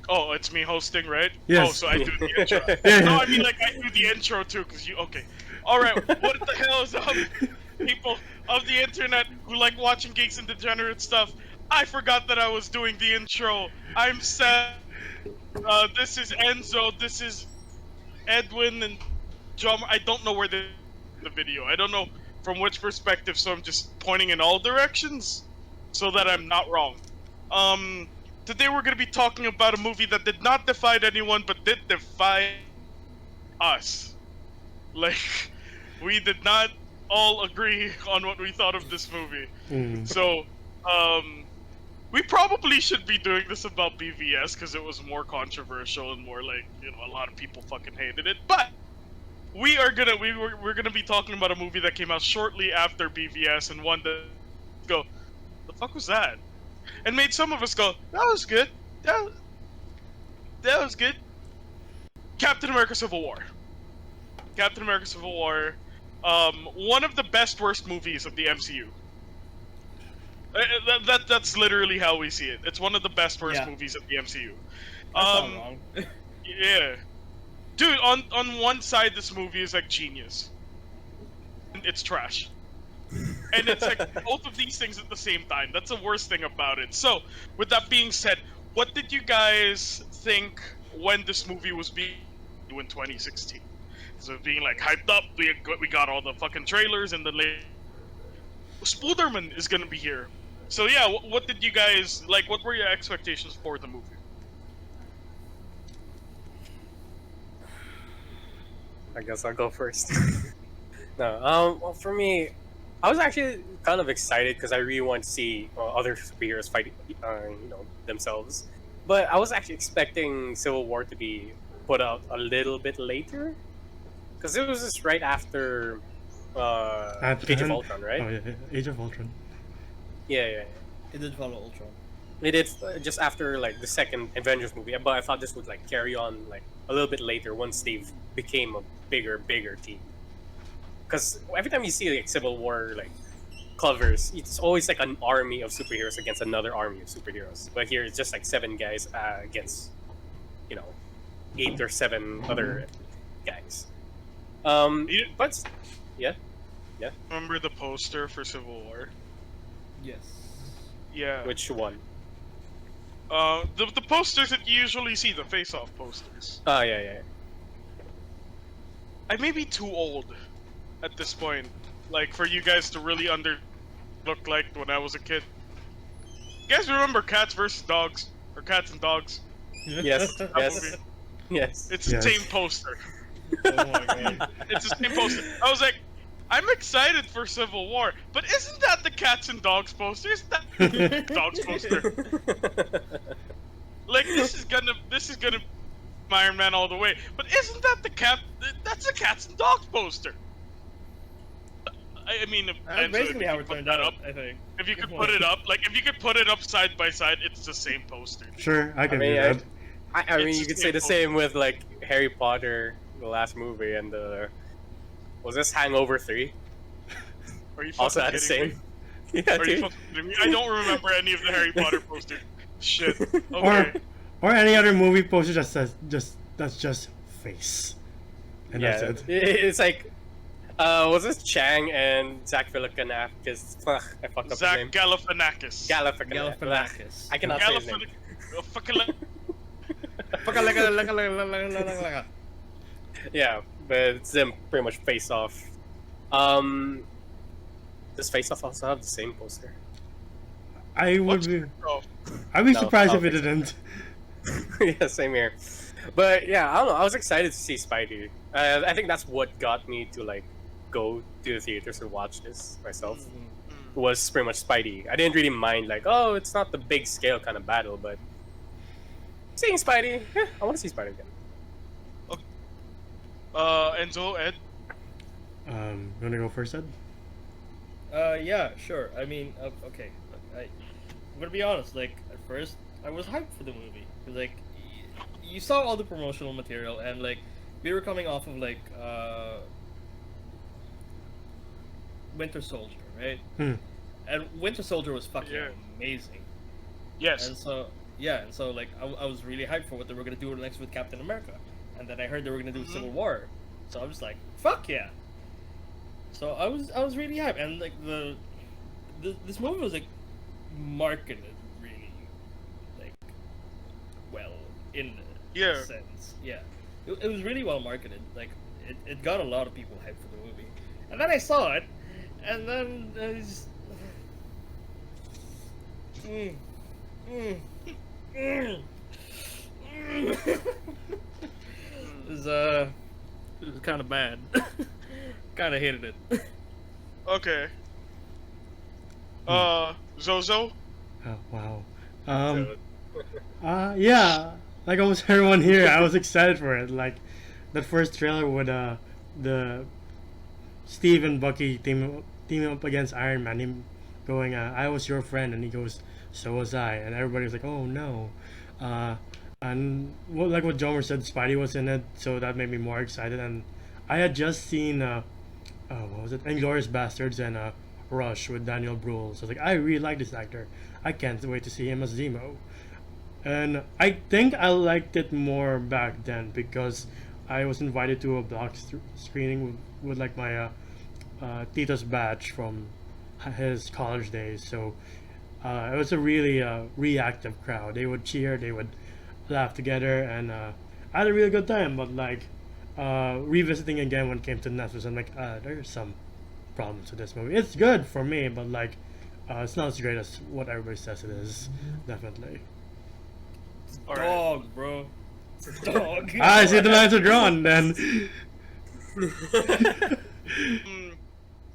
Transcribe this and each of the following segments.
Oh, it's me hosting, right? Yes. Oh, so I do the intro. Yeah. No, I mean like I do the intro too, cause you okay. All right, what the hell is up, people of the internet who like watching geeks and degenerate stuff? I forgot that I was doing the intro. I'm Seth. This is Enzo. This is Edwin and John. I don't know where the video. I don't know from which perspective, so I'm just pointing in all directions so that I'm not wrong. Um, Today we're gonna be talking about a movie that did not defy anyone, but did defy us. Like, we did not all agree on what we thought of this movie. Mm. So, we probably should be doing this about BVS because it was more controversial and more like, you know, a lot of people fucking hated it. But we're gonna be talking about a movie that came out shortly after BVS and one that go, the fuck was that? And made some of us go, that was good. That was good. Captain America: Civil War. Captain America: Civil War, one of the best worst movies of the MCU. That's literally how we see it. It's one of the best worst movies of the MCU. That's not wrong. Yeah, dude. On one side, this movie is like genius. It's trash. And it's like both of these things at the same time. That's the worst thing about it. So, with that being said, what did you guys think when this movie was being in 2016? So being like hyped up, we got all the fucking trailers, and then Spooderman is gonna be here. So yeah, what did you guys like? What were your expectations for the movie? I guess I'll go first. No, well, for me, I was actually kind of excited because I really want to see other superheroes fight, themselves. But I was actually expecting Civil War to be put out a little bit later, because it was just right after Age of Ultron, right? Oh yeah, Age of Ultron. Yeah. It did follow Ultron. It is just after like the second Avengers movie, but I thought this would like carry on like a little bit later once they've became a bigger team. Because every time you see like Civil War like covers, it's always like an army of superheroes against another army of superheroes. But here it's just like 7 guys against 8 or 7 other guys. But yeah. Remember the poster for Civil War? Yes. Yeah. Which one? The posters that you usually see, the face-off posters. Oh yeah. I may be too old at this point, like for you guys to really look like when I was a kid. You guys remember Cats vs. Dogs or Cats and Dogs? Yes. yes. Movie? Yes. It's the same poster. Oh my god. It's the same poster. I was like, I'm excited for Civil War, but isn't that the Cats and Dogs poster? Isn't that the Dogs poster? Like this is gonna Iron Man all the way. But isn't that that's the Cats and Dogs poster? I mean, That's basically how it turned out, up, I think. if you could put it up, like if you could put it up side by side, it's the same poster. Sure, I can do that. I mean, It's you the could say same the poster. same with like Harry Potter, the last movie, and was this Hangover 3? Are you Also fucking had the kidding same. me? Yeah, Are you dude. fucking kidding me? I don't remember any of the Harry Potter posters. Shit. Okay. Or any other movie poster that says that's just face. And Yeah, that's it. it's like, was this Chang and Zach Galifianakis? I fucked up Zach his name. Galifianakis. Galifianakis. I cannot say his name. Yeah, but it's them pretty much face off. Does Face Off also have the same poster? I'd be Oh, surprised No, if it didn't. Yeah, same here. But yeah, I don't know. I was excited to see Spidey. I think that's what got me to like go to the theaters and watch this myself. Was pretty much Spidey. I didn't really mind like, oh, it's not the big scale kind of battle, but seeing Spidey, I want to see Spidey again. Enzo, Ed. You wanna go first, Ed? Yeah, sure. I mean, okay. I'm gonna be honest. Like at first, I was hyped for the movie because like you saw all the promotional material and like we were coming off of like Winter Soldier, right? Hmm. And Winter Soldier was fucking Yeah. amazing. Yes. And so yeah, and so like I was really hyped for what they were gonna do next with Captain America, and then I heard they were gonna do Civil War, so I was like, fuck yeah. So I was really hyped, and like this movie was like marketed really like well in Yeah. a sense. Yeah, it was really well marketed. Like it got a lot of people hyped for the movie, and then I saw it, and then I just. Mm, mm, mm, mm. It was kind of bad. Kind of hated it. Okay. Zozo. Oh wow. So, Yeah, like almost everyone here, I was excited for it. Like that first trailer with the Steve and Bucky teaming up against Iron Man. Him going, "I was your friend," and he goes, "So was I," and everybody was like, "Oh no." Uh, and like what Jomer said, Spidey was in it, so that made me more excited. And I had just seen what was it, Inglourious Bastards and Rush with Daniel Bruhl. So I was like, I really like this actor. I can't wait to see him as Zemo. And I think I liked it more back then because I was invited to a block screening with like my Tito's batch from his college days. So it was a really reactive crowd. They would cheer, they would laugh together, and I had a really good time. But like revisiting again when it came to Netflix, I'm like, there's some problems with this movie. It's good for me, but like it's not as great as what everybody says it is. Definitely. All right. Dog, bro. Dog. I see the lines are drawn. Then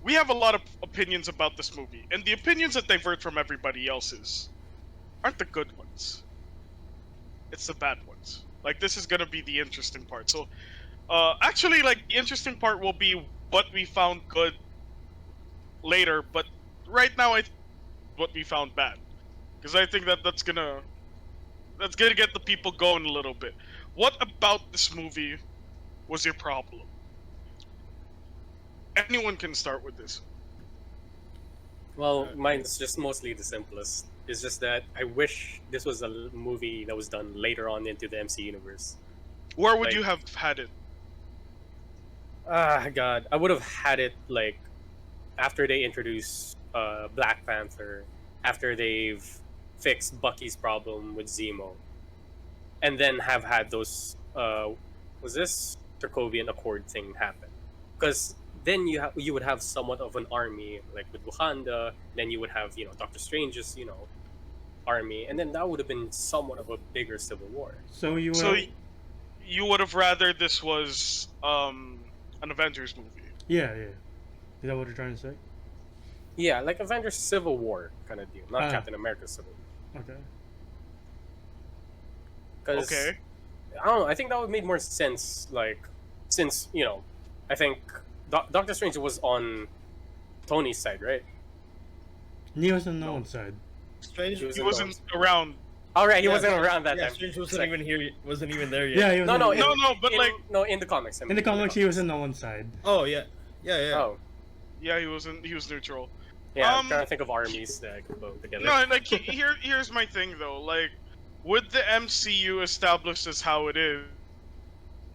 We have a lot of opinions about this movie, and the opinions that divert from everybody else's aren't the good ones. It's the bad ones. Like, this is gonna be the interesting part. So, actually, like, the interesting part will be what we found good later, but right now, what we found bad. Because I think that's gonna get the people going a little bit. What about this movie was your problem? Anyone can start with this. well, mine's just mostly the simplest. It's just that I wish this was a movie that was done later on into the MC universe. Where would Like- you have had it? Ah, God, I would have had it like after they introduce Black Panther, after they've fixed Bucky's problem with Zemo, and then have had those was this Sokovian Accord thing happen? Because then you would have somewhat of an army like with Wakanda. Then you would have Doctor Strange's army, and then that would have been somewhat of a bigger civil war. so you So you would have rather this was an Avengers movie. yeah. Is that what you're trying to say? Yeah, like Avengers Civil War kind of deal, not Ah. Captain America Civil War. Okay. 'Cause, Okay. I don't know. I think that would make more sense. Like, since I think Doctor Strange was on Tony's side, right? Neo's on no one's side. Strange. He was He in wasn't around. All right, he Yeah, wasn't around that Yeah, time. Strange It's wasn't like- even here. Wasn't even there yet. Yeah, he was. No, in, no, No, but in, like, no, in the comics. I in mean, the comics, he was on no one's side. Oh yeah. Yeah. Oh, yeah, he was neutral. yeah. I'm Um, trying to think of armies that could go together. No, like here's my thing though. Like, with the MCU established as how it is,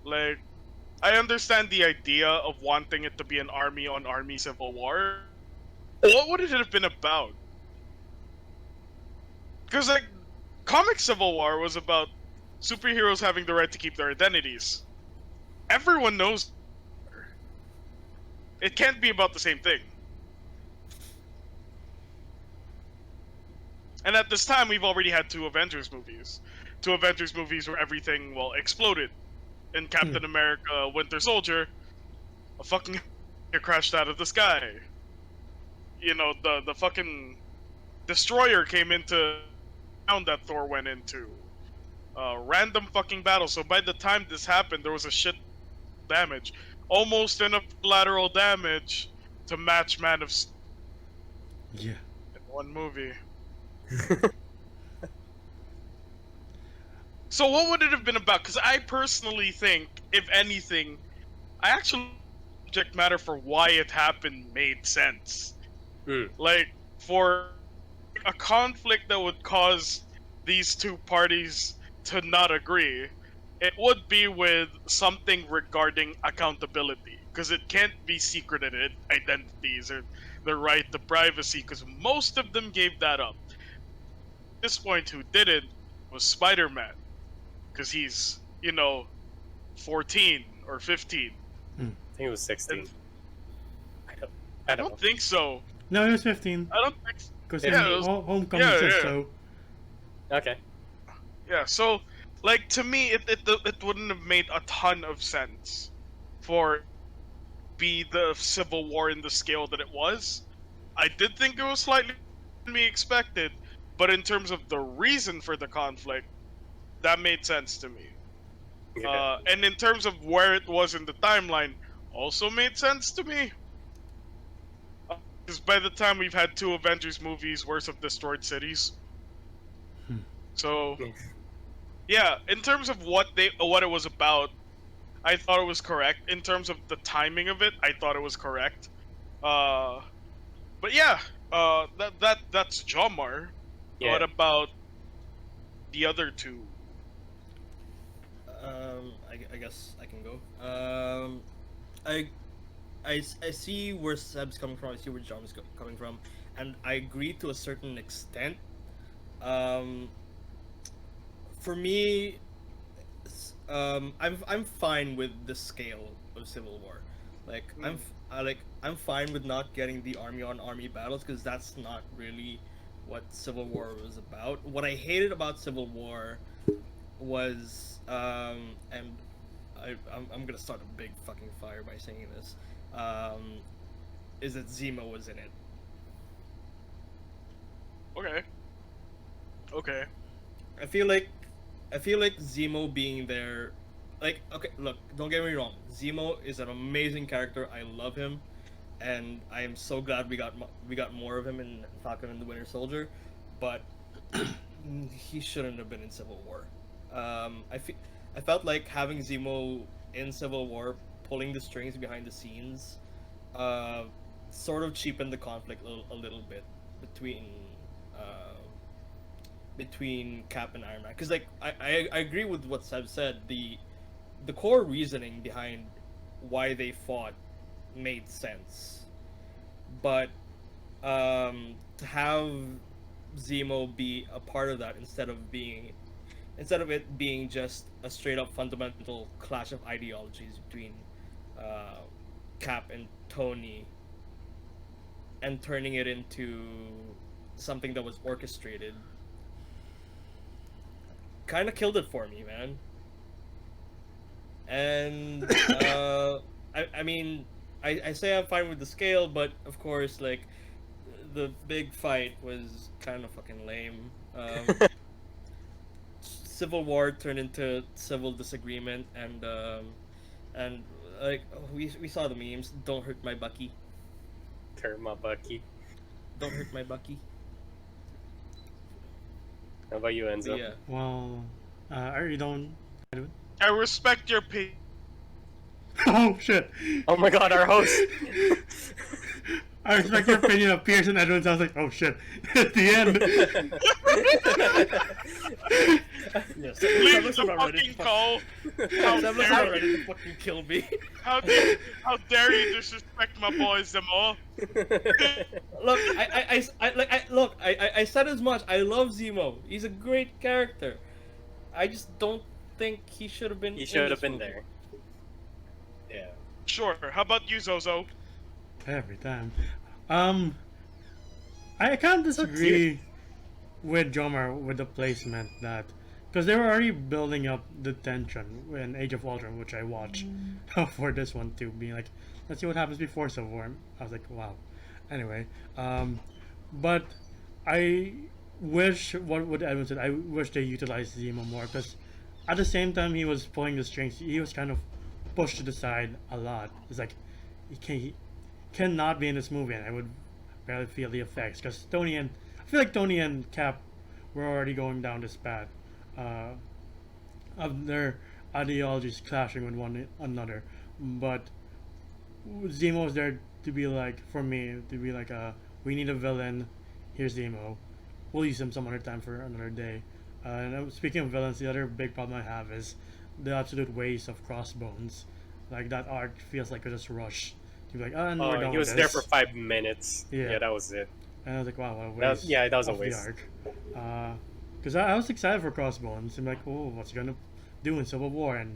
like, I understand the idea of wanting it to be an army on army civil war. What would it have been about? Because like, comic Civil War was about superheroes having the right to keep their identities. Everyone knows. It can't be about the same thing. And at this time, we've already had two Avengers movies. Two Avengers movies where everything, well, exploded. In Captain America Winter Soldier, a fucking crashed out of the sky. The fucking destroyer came into town that Thor went into. Random fucking battle. So by the time this happened, there was a shit damage. Almost enough lateral damage to match Man of Steel Yeah. in one movie. So what would it have been about? Because I personally think, if anything, I actually subject matter for why it happened made sense. Hmm. Like, for a conflict that would cause these two parties to not agree, it would be with something regarding accountability, because it can't be secreted identities or the right to privacy, because most of them gave that up. At this point, who didn't was Spider-Man, because he's 14 or 15. I think it was 16. And I don't, I I don't know. don't think so. No, he was 15. I don't think. Because Yeah, it was- Homecoming yeah, says yeah. so. Okay. Yeah, so like to me, it wouldn't have made a ton of sense for be the Civil War in the scale that it was. I did think it was slightly than we expected, but in terms of the reason for the conflict, that made sense to me. Yeah. And in terms of where it was in the timeline, also made sense to me. Because by the time we've had 2 Avengers movies worth of destroyed cities. So, yeah, in terms of what it was about, I thought it was correct. In terms of the timing of it, I thought it was correct. But yeah, that's Jomar. Yeah. What about the other two? I guess I can go. I see where Seb's coming from. I see where John is coming from, and I agree to a certain extent. For me, I'm fine with the scale of Civil War. Like I'm fine with not getting the army on army battles because that's not really what Civil War was about. What I hated about Civil War was and I'm gonna start a big fucking fire by saying this, is that Zemo was in it. Okay. Okay. I feel like Zemo being there, like, okay, look, don't get me wrong, Zemo is an amazing character. I love him, and I am so glad we got more of him in Falcon and the Winter Soldier, but he shouldn't have been in Civil War. I felt like having Zemo in Civil War, pulling the strings behind the scenes, sort of cheapened the conflict a little bit between Cap and Iron Man. Because like I agree with what Seb said. The core reasoning behind why they fought made sense, but to have Zemo be a part of that instead of it being just a straight up fundamental clash of ideologies between Cap and Tony, and turning it into something that was orchestrated, kind of killed it for me, man. And I mean, I say I'm fine with the scale, but of course, like, the big fight was kind of fucking lame. Civil War turned into civil disagreement, and like, we saw the memes. Don't hurt my Bucky. Terma Bucky. Don't hurt my Bucky. How about you, Enzo? Yeah. Well, I really don't. I respect your opinion. Oh shit! Oh my god, our host! I respect your opinion of Pierce and Edwards. I was like, oh shit! At the end. Yes. Leave Seb's the about ready fucking to call. Seb's about dare ready to fucking kill me. How dare you disrespect my boys them all? Look, I said as much. I love Zemo. He's a great character. I just don't think he should have been. He in should have this been movie. there. Yeah. Sure. How about you, Zozo? Every time. I can't disagree with Jomar with the placement that, because they were already building up the tension in Age of Ultron, which I watched for this one too, being like, let's see what happens before Civil War. I was like, wow. Anyway, but I wish what Edwin said. I wish they utilized Zemo more, because at the same time he was pulling the strings, he was kind of pushed to the side a lot. It's like he cannot be in this movie, and I would barely feel the effects, because I feel like Tony and Cap were already going down this path of their ideologies clashing with one another. But Zemo was there to be like, for me, to be like, we need a villain. Here's Zemo. We'll use him some other time for another day. Speaking of villains, the other big problem I have is the absolute waste of Crossbones. Like that arc feels like it just rushed. To be like, oh, and we're Oh, done he with was there for this. 5 minutes. Yeah. Yeah, that was it. And I was like, wow, what a That, waste yeah, that was a of the waste. arc. Because I was excited for Crossbones. I'm like, oh, what's he gonna do in Civil War? And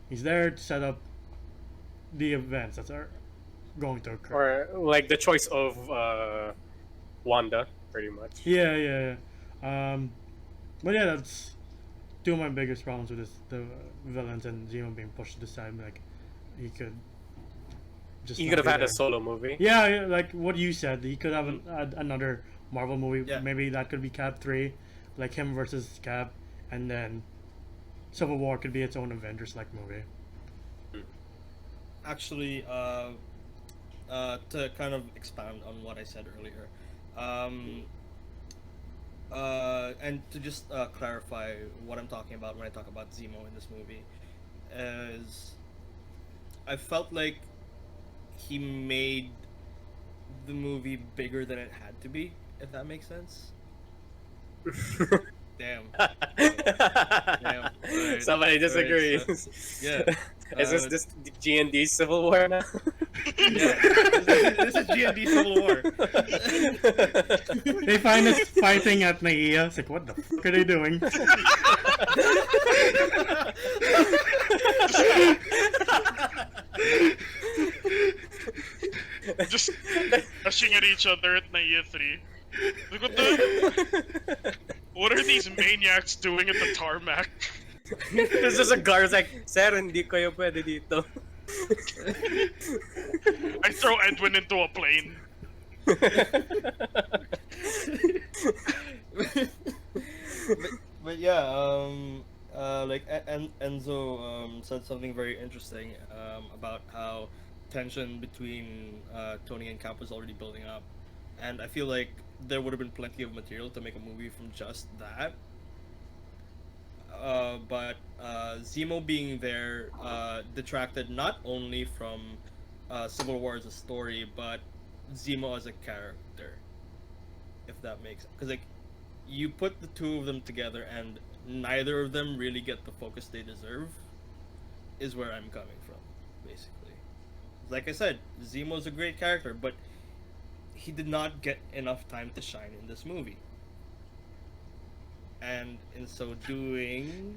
he's there to set up the events that are going to occur. Or like the choice of Wanda, pretty much. Yeah. But yeah, that's two of my biggest problems with this: the villains and Zemo being pushed to the side. Like he could just. He not could have be had there. a solo movie. Yeah, like what you said, he could have had another Marvel movie. Yeah. Maybe that could be Cap 3, like him versus Cap, and then Civil War could be its own Avengers like movie. Actually, to kind of expand on what I said earlier, and to just clarify what I'm talking about when I talk about Zemo in this movie, is I felt like he made the movie bigger than it had to be, if that makes sense. Damn. Damn. Right. Somebody disagrees. Right, yeah. Is this G&D Civil War now? Yeah. This is G&D Civil War. They find us fighting at Naia. It's like, what the fuck are they doing? Just rushing at each other at Naya 3. Like, what are these maniacs doing at the tarmac? There's just a guard like, Sir, hindi kayo pwede dito. I throw Edwin into a plane. but yeah, like Enzo said something very interesting about how tension between Tony and Cap was already building up, and I feel like there would have been plenty of material to make a movie from just that. But Zemo being there detracted not only from Civil War as a story, but Zemo as a character, if that makes sense. Because like, you put the two of them together, and neither of them really get the focus they deserve. Is where I'm coming from, basically. Like I said, Zemo's a great character, but he did not get enough time to shine in this movie. And in so doing,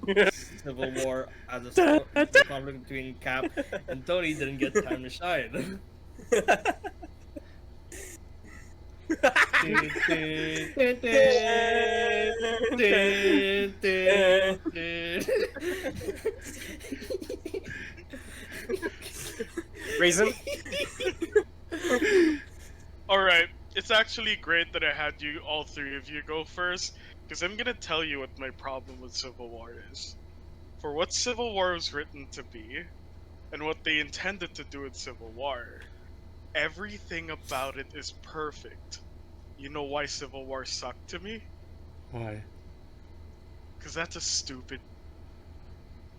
Civil War as a the conflict between Cap and Tony didn't get time to shine. Raisin? Alright, it's actually great that I had you, all three of you, go first, because I'm gonna tell you what my problem with Civil War is. For what Civil War was written to be, and what they intended to do with Civil War, everything about it is perfect. You know why Civil War sucked to me? Why? Because that's a stupid...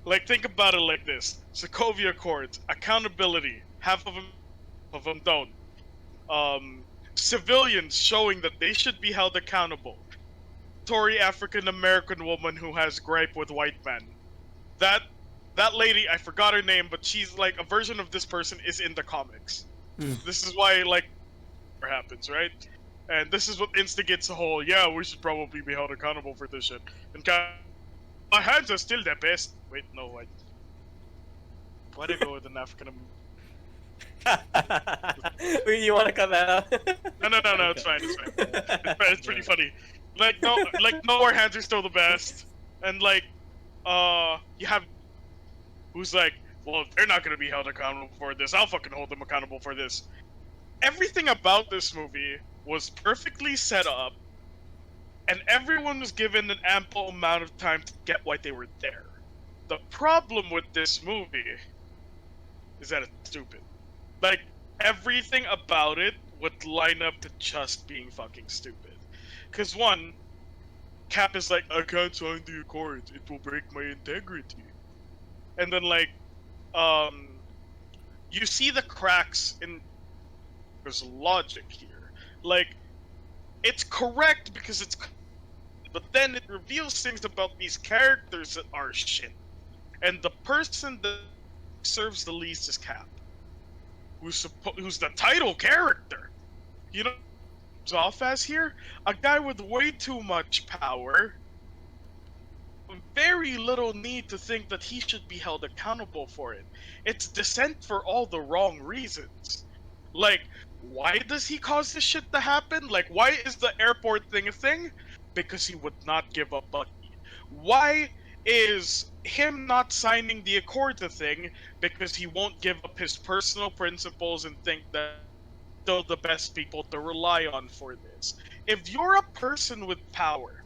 Like, think about it like this. Sokovia Accords, accountability, half of them don't. Civilians showing that they should be held accountable. Tory African American woman who has gripe with white men. That lady, I forgot her name, but she's like a version of this person is in the comics. This is why like happens, right? And this is what instigates the whole, yeah, we should probably be held accountable for this shit. And my hands are still the best. Wait, no, wait. Why'd I go with an African Wait, you want to cut that out? No, it's fine, it's fine. It's pretty funny. Like, no, our hands are still the best. And like, you have, who's like, well, they're not gonna be held accountable for this, I'll fucking hold them accountable for this. Everything about this movie was perfectly set up, and everyone was given an ample amount of time to get why they were there. The problem with this movie is that it's stupid. Like, everything about it would line up to just being fucking stupid. Cause one, Cap is like, I can't sign the Accords, it will break my integrity. And then like, you see the cracks in there's logic here. Like, it's correct because it's But then it reveals things about these characters that are shit. And the person that serves the least is Cap, who's the title character. You know, who's off as here a guy with way too much power, very little need to think that he should be held accountable for it. It's dissent for all the wrong reasons. Like, why does he cause this shit to happen? Like, why is the airport thing a thing? Because he would not give up Bucky. Why is him not signing the Accords a thing? Because he won't give up his personal principles and think that they're the best people to rely on for this. If you're a person with power,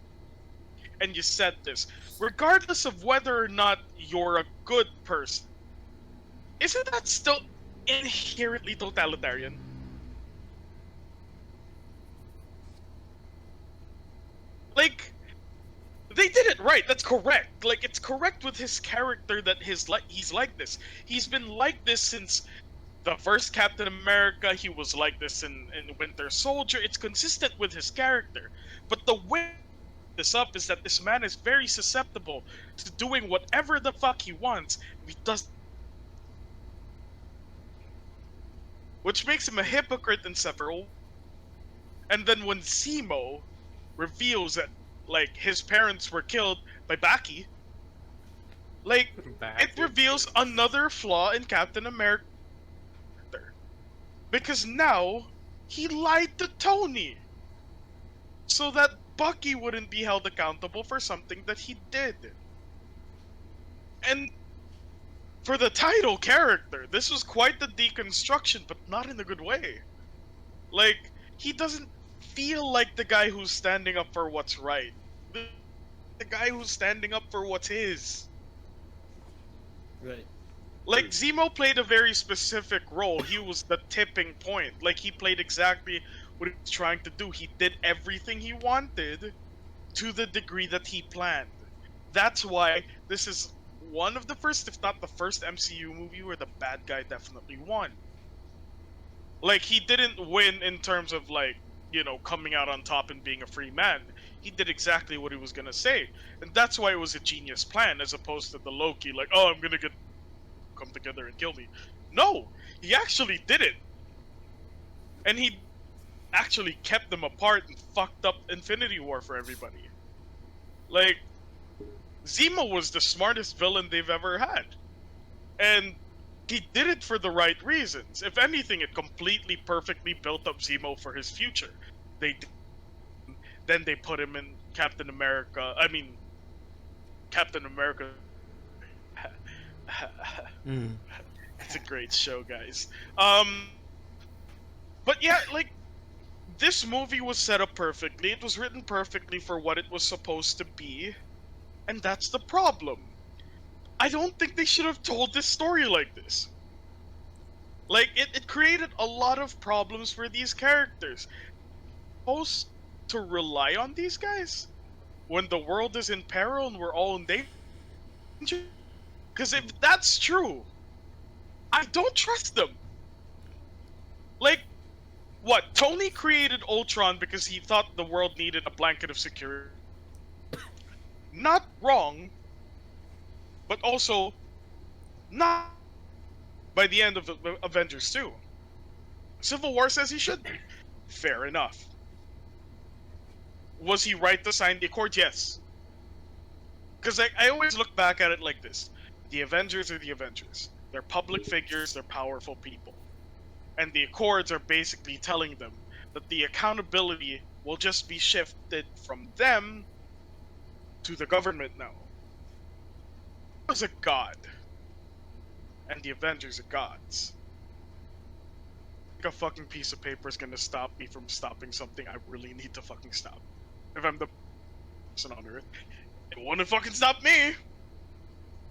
and you said this, regardless of whether or not you're a good person, isn't that still inherently totalitarian? Like, they did it right. That's correct. Like, it's correct with his character that he's like this. He's been like this since the first Captain America. He was like this in Winter Soldier. It's consistent with his character. But the way this up is that this man is very susceptible to doing whatever the fuck he wants. He does, which makes him a hypocrite in several. And then when Zemo reveals that, like, his parents were killed by Baki, like, it reveals another flaw in Captain America. Because now he lied to Tony so that Bucky wouldn't be held accountable for something that he did. And for the title character, this was quite the deconstruction, but not in a good way. Like, he doesn't feel like the guy who's standing up for what's right. The guy who's standing up for what's his. Right. Like, Zemo played a very specific role. He was the tipping point. Like, he played exactly what he was trying to do. He did everything he wanted to the degree that he planned. That's why this is one of the first, if not the first, MCU movie where the bad guy definitely won. Like, he didn't win in terms of, like, you know, coming out on top and being a free man. He did exactly what he was gonna say. And that's why it was a genius plan, as opposed to the Loki, like, oh, I'm gonna come together and kill me. No! He actually did it! And he actually kept them apart and fucked up Infinity War for everybody. Like, Zemo was the smartest villain they've ever had. And he did it for the right reasons. If anything, it completely perfectly built up Zemo for his future. Then they put him in Captain America. Captain America. It's a great show, guys. But yeah, like, this movie was set up perfectly. It was written perfectly for what it was supposed to be. And that's the problem. I don't think they should have told this story like this. Like, it created a lot of problems for these characters. Supposed to rely on these guys when the world is in peril and we're all in danger? Because if that's true, I don't trust them. Like, what? Tony created Ultron because he thought the world needed a blanket of security. Not wrong, but also not by the end of Avengers 2. Civil War says he should be. Fair enough. Was he right to sign the Accord? Yes. Because I always look back at it like this. The Avengers are the Avengers. They're public figures, they're powerful people. And the Accords are basically telling them that the accountability will just be shifted from them to the government now. Was a god. And the Avengers are gods. Like, a fucking piece of paper is gonna stop me from stopping something I really need to fucking stop. If I'm the person on Earth, it wouldn't fucking stop me.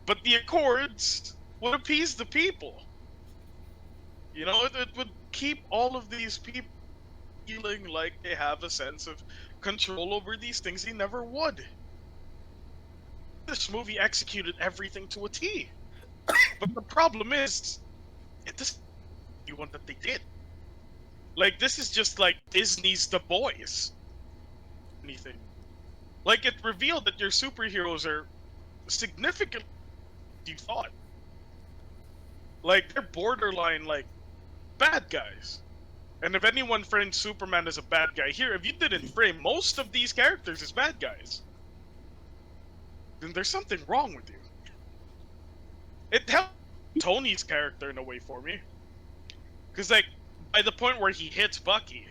But the Accords would appease the people. You know, it would keep all of these people feeling like they have a sense of control over these things they never would. This movie executed everything to a T. But the problem is, it doesn't do what that they did. Like, this is just like Disney's The Boys. Anything. Like, it revealed that your superheroes are significant you thought. Like, they're borderline, like, bad guys. And if anyone framed Superman as a bad guy here, if you didn't frame most of these characters as bad guys, then there's something wrong with you. It helped Tony's character in a way for me. Because, like, by the point where he hits Bucky,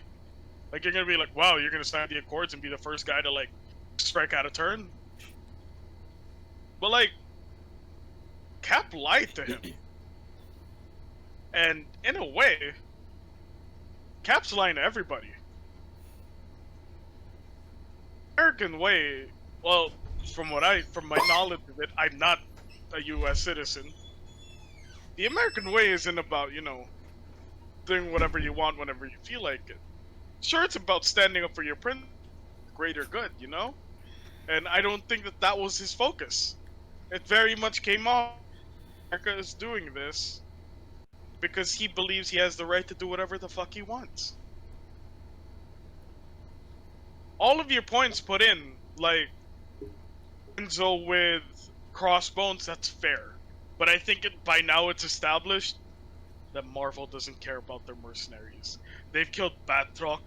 like, you're gonna be like, wow, you're gonna sign the Accords and be the first guy to, like, strike out a turn? But, like, Cap lied to him. And, in a way, Cap's lying to everybody. American way, well, from my knowledge of it, I'm not a U.S. citizen. The American way isn't about, you know, doing whatever you want whenever you feel like it. Sure, it's about standing up for your greater good, you know? And I don't think that that was his focus. It very much came off America is doing this because he believes he has the right to do whatever the fuck he wants. All of your points put in, like Enzo with Crossbones, that's fair. But I think by now it's established that Marvel doesn't care about their mercenaries. They've killed Batroc,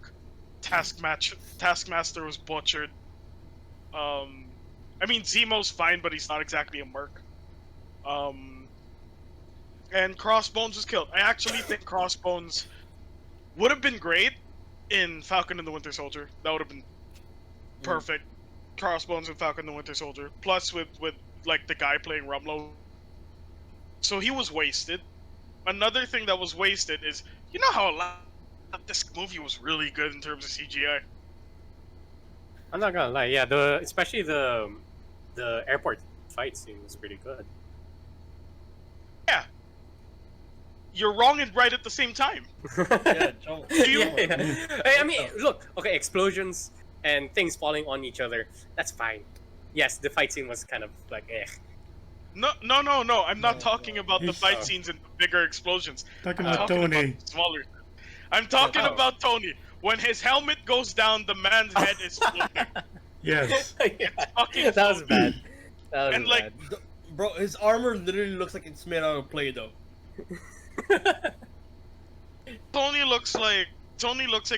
Taskmaster was butchered. I mean, Zemo's fine, but he's not exactly a merc. And Crossbones was killed. I actually think Crossbones would have been great in Falcon and the Winter Soldier. That would have been perfect. Crossbones and Falcon and the Winter Soldier. Plus with like the guy playing Rumlow. So he was wasted. Another thing that was wasted is, you know how a lot of this movie was really good in terms of CGI? I'm not gonna lie, yeah, especially the airport fight scene was pretty good. Yeah. You're wrong and right at the same time. Yeah, Joel. I mean, look, okay, explosions and things falling on each other, that's fine. Yes, the fight scene was kind of like, eh. No. I'm not talking no. about the He's- fight scenes and the bigger explosions. Talking I'm about talking Tony. about the smaller. I'm talking Oh. about Tony. When his helmet goes down, the man's head is floating. Yes. Yeah, fucking that was bad. That was And, like, bad. Bro, his armor literally looks like it's made out of Play-Doh. Tony looks like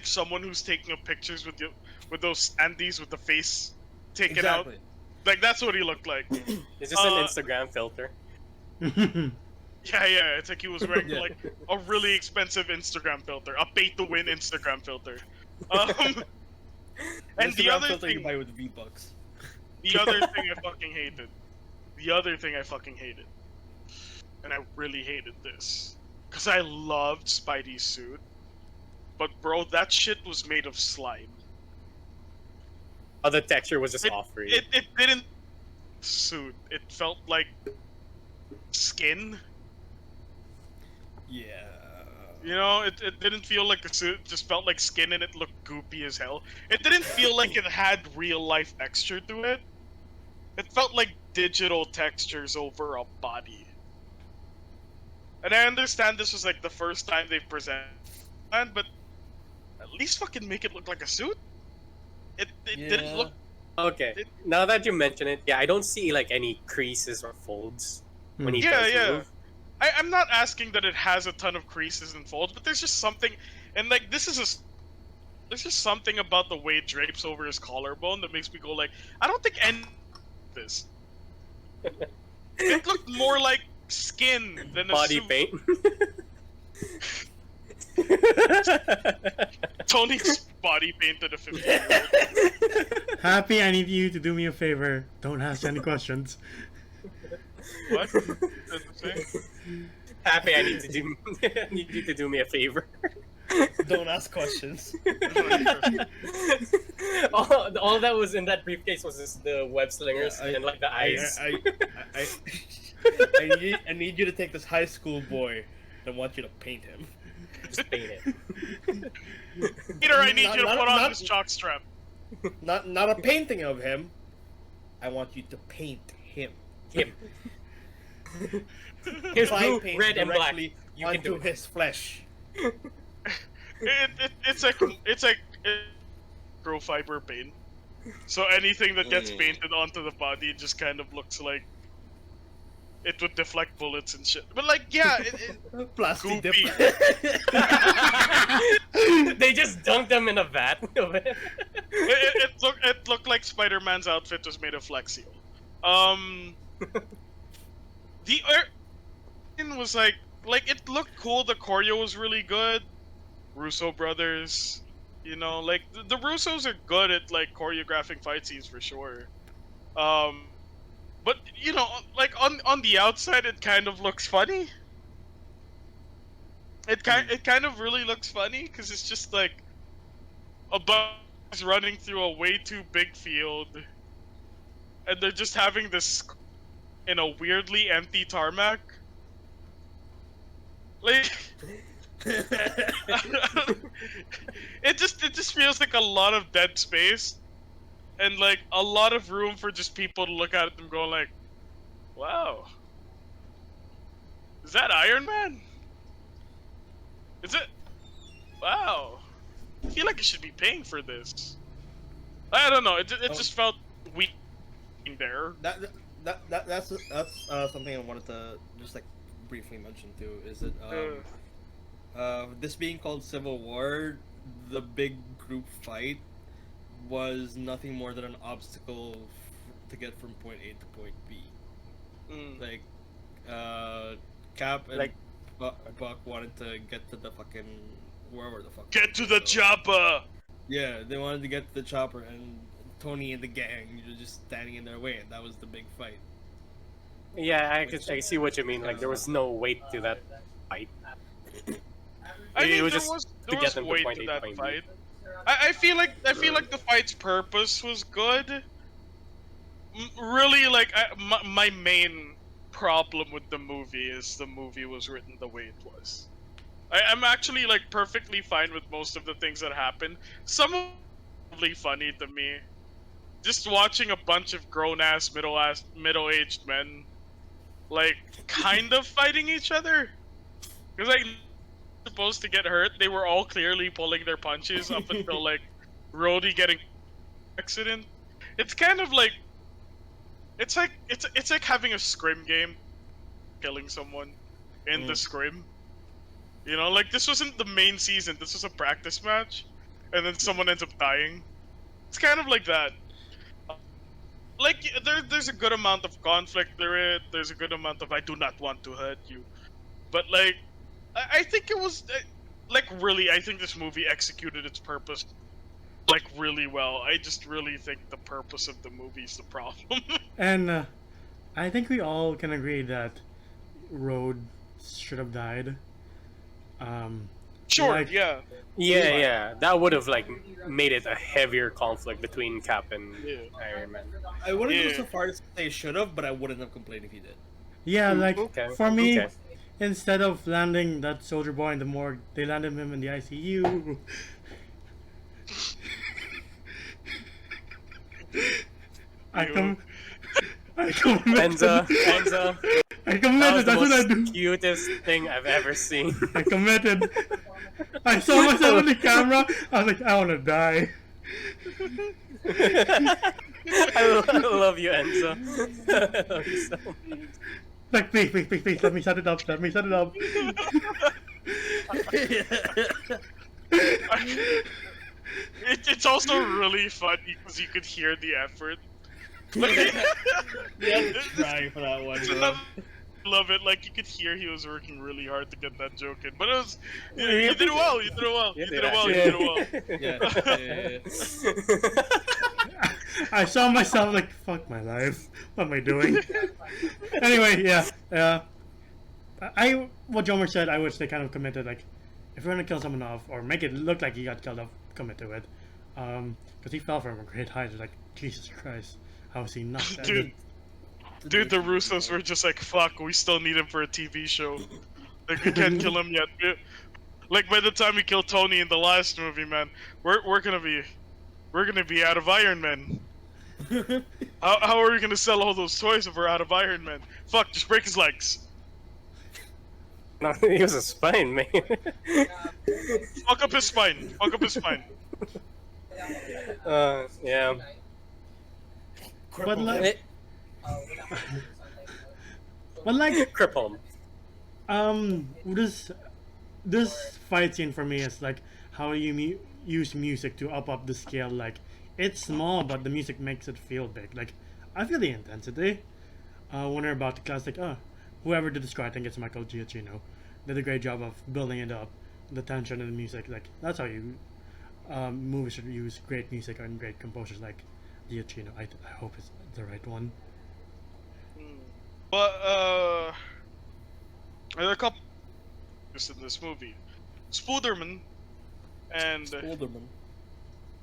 someone who's taking up pictures with those standees with the face taken out. Like, that's what he looked like. It's just an Instagram filter. Yeah, it's like he was wearing Yeah. like a really expensive Instagram filter, a pay-to-win Instagram filter. And the other filter you thing, buy with V-Bucks. the other thing I fucking hated, and I really hated this, because I loved Spidey's suit, but bro, that shit was made of slime. Oh, the texture was just off for you. It didn't suit. It felt like skin. Yeah. You know, it didn't feel like a suit. It just felt like skin, and it looked goopy as hell. It didn't feel like it had real life texture to it. It felt like digital textures over a body. And I understand this was like the first time they've presented, but at least fucking make it look like a suit. It didn't look. Okay, now that you mention it, yeah, I don't see like any creases or folds when he Yeah, does yeah. move. I'm not asking that it has a ton of creases and folds, but there's just something, and like there's just something about the way it drapes over his collarbone that makes me go like, I don't think any of this. It looked more like skin than a Body suit. paint. Tony's body painted a 15-year-old. Happy, I need you to do me a favor. Don't ask any questions. What? Does it say? Happy, I need you to do me a favor. Don't ask questions. all that was in that briefcase was just the web slingers Yeah, and like the eyes. I need you to take this high school boy and want you to paint him. Just paint it. Peter, I need you to Not- put on not- this chalk strap. Not a painting of him. I want you to paint him. Him. Here's Try blue, paint red, and black. directly You can do onto it. his flesh. It's like microfiber paint. So anything that gets painted onto the body just kind of looks like it would deflect bullets and shit. But like, yeah, Plastic dip. goopy. They just dunked them in a vat of it. It looked like Spider-Man's outfit was made of Flex Seal. The was like it looked cool. The choreo was really good. Russo brothers, you know, like the Russos are good at like choreographing fight scenes for sure. But you know, like on the outside, it kind of looks funny. It kind of really looks funny because it's just like a bus running through a way too big field, and they're just having this in a weirdly empty tarmac. Like it just feels like a lot of dead space, and like a lot of room for just people to look at them going like, "Wow, is that Iron Man? Is it? Wow, I feel like I should be paying for this." I don't know. It just felt weak there. That's something I wanted to just like briefly mention too. Is that this being called Civil War, the big group fight was nothing more than an obstacle to get from point A to point B. Like, Cap and Like- Buck wanted to get to the fucking wherever the fuck. Get to the chopper. Yeah, they wanted to get to the chopper, and Tony and the gang were just standing in their way, and that was the big fight. Yeah, I see what you mean. Like there was no weight to that fight. I mean, It was there just was to get them to weight point to A to that point B. fight. I feel like the fight's purpose was good. Really, like my main problem with the movie is the movie was written the way it was. I'm actually like perfectly fine with most of the things that happened. Some of them were really funny to me. Just watching a bunch of grown-ass, middle-aged men, like, kind of fighting each other. Because, like, supposed to get hurt, they were all clearly pulling their punches up until, like, Rhodey getting accident. It's kind of like, it's like having a scrim game, killing someone in the scrim. You know, like, this wasn't the main season, this was a practice match, and then someone ends up dying. It's kind of like that. Like, there's a good amount of conflict there. There's a good amount of I do not want to hurt you. But, like, I think it was, like, really, I think this movie executed its purpose, like, really well. I just really think the purpose of the movie is the problem. And I think we all can agree that Road should have died. Sure, Like- yeah. Yeah, that would have like made it a heavier conflict between Cap and Yeah. Iron Man. I wouldn't go Yeah. so far as to say should have, but I wouldn't have complained if he did. Yeah, like, Okay, for me, okay. instead of landing that soldier boy in the morgue, they landed him in the ICU. I committed. Enza, I that was committed. the That's what I do. most cutest thing I've ever seen. I committed. I saw myself in the camera. I was like, I want to die. I love you, Enzo. I love you so much. Like, please, let me set it up. Let me set it up. It's also really funny because you could hear the effort. Yeah, try for that one, bro. Love it. Like, you could hear he was working really hard to get that joke in. But it was, you did it well. You did it well. You did it well. You did it well. Yeah. I saw myself like, fuck my life. What am I doing? Anyway, yeah. What Jomer said, I wish they kind of committed, like, if you're gonna kill someone off, or make it look like he got killed off, commit to it. Because he fell from a great height. Like, Jesus Christ. How was he not dead? Dude, the Russos were just like, fuck, we still need him for a TV show. Like, we can't kill him yet. Like, by the time we kill Tony in the last movie, man, we're gonna be out of Iron Man. How are we gonna sell all those toys if we're out of Iron Man? Fuck, just break his legs. No, he was a spine, man. Fuck up his spine. Fuck up his spine. Yeah. But like, It, but like, cripple 'em. This fight scene for me is like how you use music to up the scale. Like it's small, but the music makes it feel big. Like I feel the intensity. When they're about to class, like whoever did the score, I think it's Michael Giacchino, did a great job of building it up, the tension and the music. Like that's how you movies should use great music and great composers like Giacchino. I hope it's the right one. But there are a couple in this movie. Spooderman and Olderman.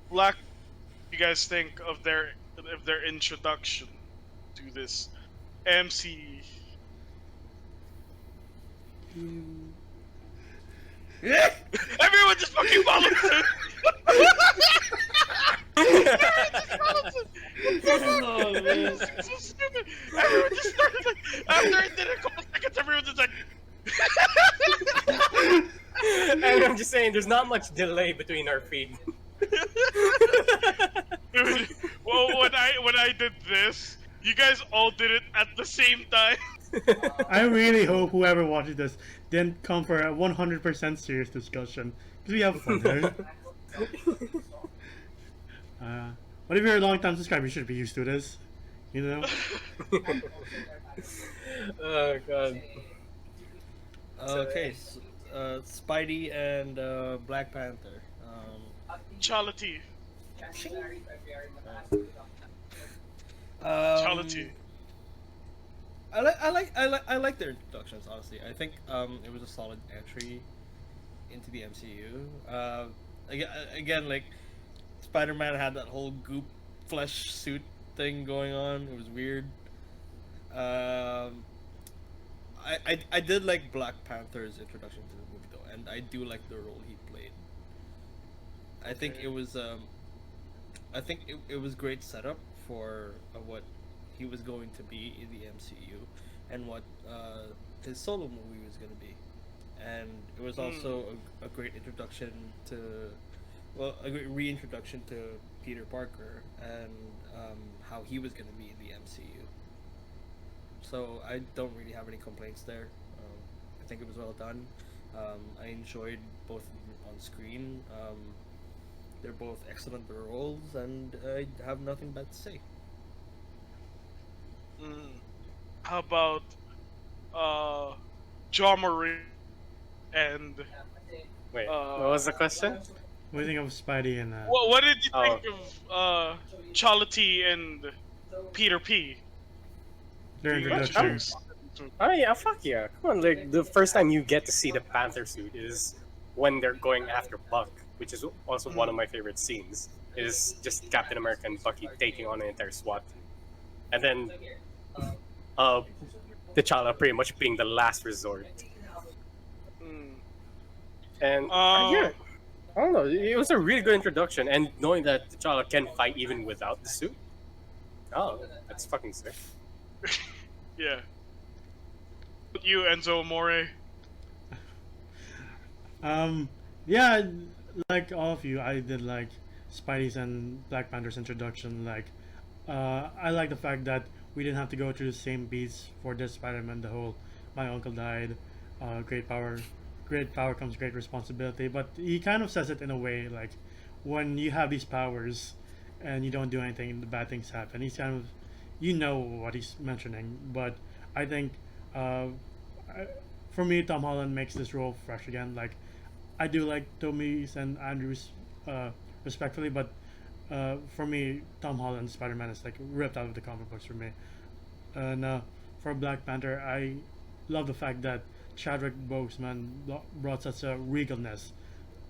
Black. You guys think of their introduction to this MC? Everyone just fucking follows it. Oh man. It's so stupid. Everyone just started like after it did a couple seconds. Everyone just like. and I'm just saying, there's not much delay between our feet. Dude, well, when I did this, you guys all did it at the same time. I really hope whoever watches this didn't come for a 100% serious discussion because we have fun here. But if you're a long-time subscriber, you should be used to this. You know. Oh god. Okay, Spidey and Black Panther. Chality. Um, I like their introductions. Honestly, I think it was a solid entry into the MCU. Again, like Spider-Man had that whole goop flesh suit thing going on. It was weird. I did like Black Panther's introduction to the movie though, and I do like the role he played. I think it was it was great setup for what he was going to be in the MCU and what his solo movie was going to be, and it was also a great introduction to, well, a great reintroduction to Peter Parker and how he was going to be in the MCU. So I don't really have any complaints there. I think it was well done. I enjoyed both of them on screen. They're both excellent roles, and I have nothing bad to say. How about John Marie and Wait, what was the question? What do you think of Spidey and? what did you Oh. think of Chality and Peter P? Their You introduction? introduced- Oh yeah, fuck yeah. Come on, like the first time you get to see the Panther suit is when they're going after Buck, which is also one of my favorite scenes. Is just Captain America and Bucky taking on an entire SWAT team. And then T'Challa pretty much being the last resort. Mm. And yeah, I don't know, it was a really good introduction, and knowing that T'Challa can fight even without the suit. Oh, that's fucking sick. Yeah. You, Enzo Amore. Yeah, like all of you, I did like Spidey's and Black Panther's introduction. Like, I like the fact that we didn't have to go through the same beats for this Spider-Man. The whole, my uncle died, great power comes great responsibility. But he kind of says it in a way like, when you have these powers and you don't do anything, the bad things happen. He's kind of, you know what he's mentioning. But I think, for me, Tom Holland makes this role fresh again. Like, I do like Tommy's and Andrew's respectfully, but for me, Tom Holland's Spider-Man is like ripped out of the comic books for me. And for Black Panther, I love the fact that Chadwick Boseman brought such a regalness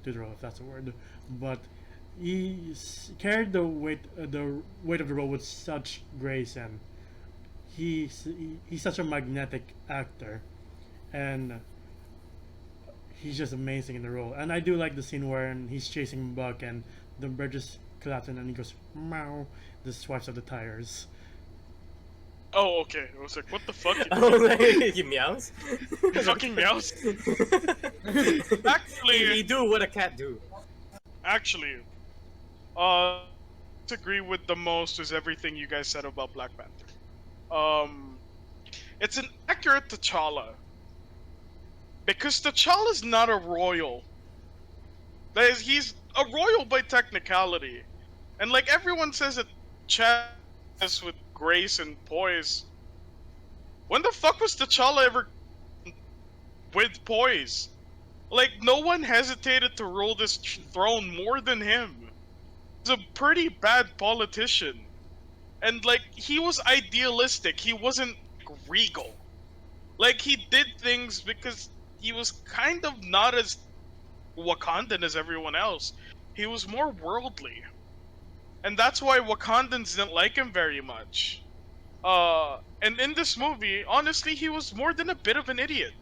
to the role, if that's a word. But he carried the weight of the role with such grace, and he's such a magnetic actor, and he's just amazing in the role. And I do like the scene where he's chasing Buck and the bridge is collapsing and he goes meow, just swipes at the tires. Oh, okay. I was like, what the fuck? He meows. He fucking meows. Actually, He do what a cat do. actually, uh, disagree with the most is everything you guys said about Black Panther. Um, it's an accurate T'Challa because T'Challa's not a royal. That is, he's a royal by technicality, and like everyone says that Chad is with grace and poise. When the fuck was T'Challa ever with poise? Like no one hesitated to rule this throne more than him. He's a pretty bad politician. And like he was idealistic. He wasn't regal. Like he did things because he was kind of not as Wakandan as everyone else. He was more worldly. And that's why Wakandans didn't like him very much. And in this movie, honestly, he was more than a bit of an idiot.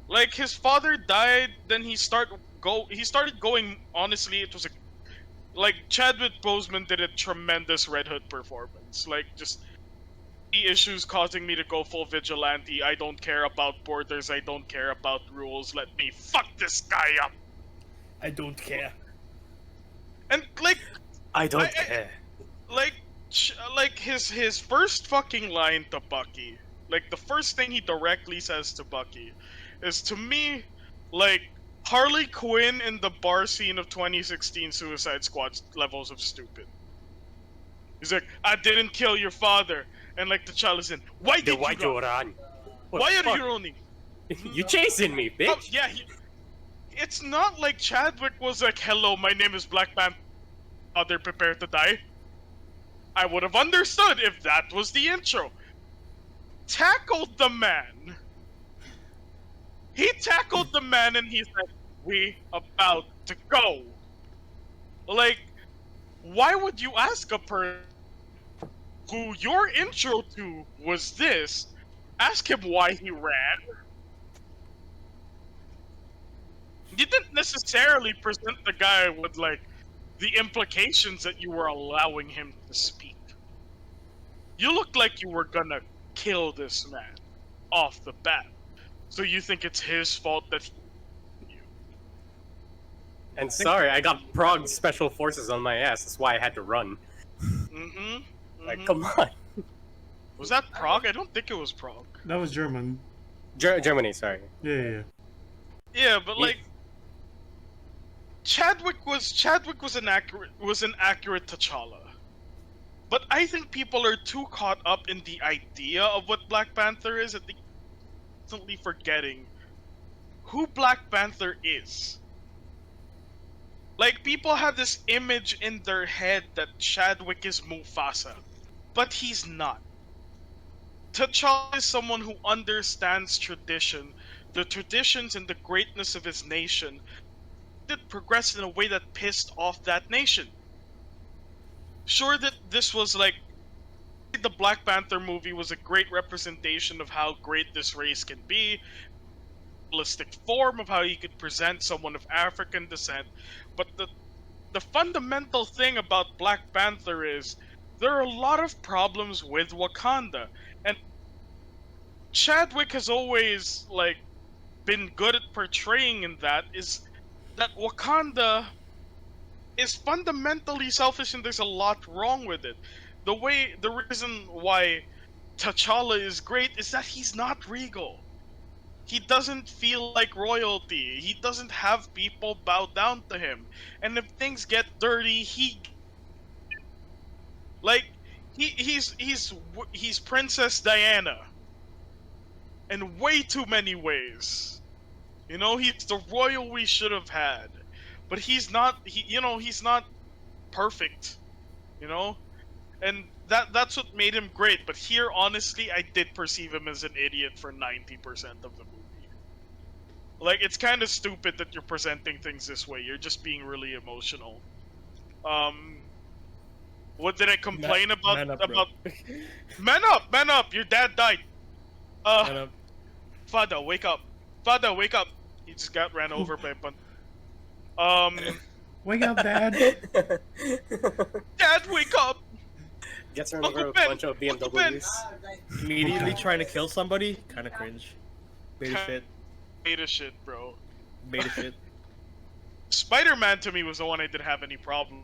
Like his father died, then he started going. Honestly, it was a like Chadwick Boseman did a tremendous Red Hood performance. Like just the issues causing me to go full vigilante. I don't care about borders. I don't care about rules. Let me fuck this guy up. I don't care. And like I don't I- care. like his first fucking line to Bucky, like the first thing he directly says to Bucky, is to me like Harley Quinn in the bar scene of 2016 Suicide Squad levels of stupid. He's like, I didn't kill your father, and like T'Challa's in, why did Then why you you run? run? What Why the are fuck? you running? You chasing me, bitch? Oh, yeah, it's not like Chadwick was like, hello, my name is Black Panther, father, prepare to die. I would have understood if that was the intro. Tackled the man. He tackled the man and he's like, we about to go. Like, why would you ask a person who your intro to was this, ask him why he ran? You didn't necessarily present the guy with, like, the implications that you were allowing him to speak. You looked like you were gonna kill this man off the bat. So you think it's his fault that he... And sorry, I got Prague Special Forces on my ass. That's why I had to run. Like, come on. Was that Prague? I don't think it was Prague. That was German. Germany, sorry. Yeah. Yeah, but like Chadwick was an accurate T'Challa. But I think people are too caught up in the idea of what Black Panther is that they're constantly forgetting who Black Panther is. Like, people have this image in their head that Chadwick is Mufasa, but he's not. T'Challa is someone who understands tradition, the traditions and the greatness of his nation, that progressed in a way that pissed off that nation. Sure that this was like, the Black Panther movie was a great representation of how great this race can be, realistic form of how you could present someone of African descent, but the fundamental thing about Black Panther is there are a lot of problems with Wakanda, and Chadwick has always like been good at portraying in that is that Wakanda is fundamentally selfish and there's a lot wrong with it. The reason why T'Challa is great is that he's not regal. He doesn't feel like royalty. He doesn't have people bow down to him. And if things get dirty, he's Princess Diana in way too many ways. You know, he's the royal we should have had. But he's not he's not perfect. You know? And that's what made him great. But here, honestly, I did perceive him as an idiot for 90% of the movie. Like, it's kind of stupid that you're presenting things this way. You're just being really emotional. What did I complain about? Man up, about bro. man up! Your dad died. Man up. Father, wake up! Father, wake up! He just got ran over by a bunch. Wake up, Dad. Dad, wake up! Gets run over Uncle a Ben! bunch of Uncle Ben! BMWs. Immediately trying to kill somebody, kind of cringe. Beta shit. Beta shit, bro. Beta shit. Spider-Man to me was the one I didn't have any problem.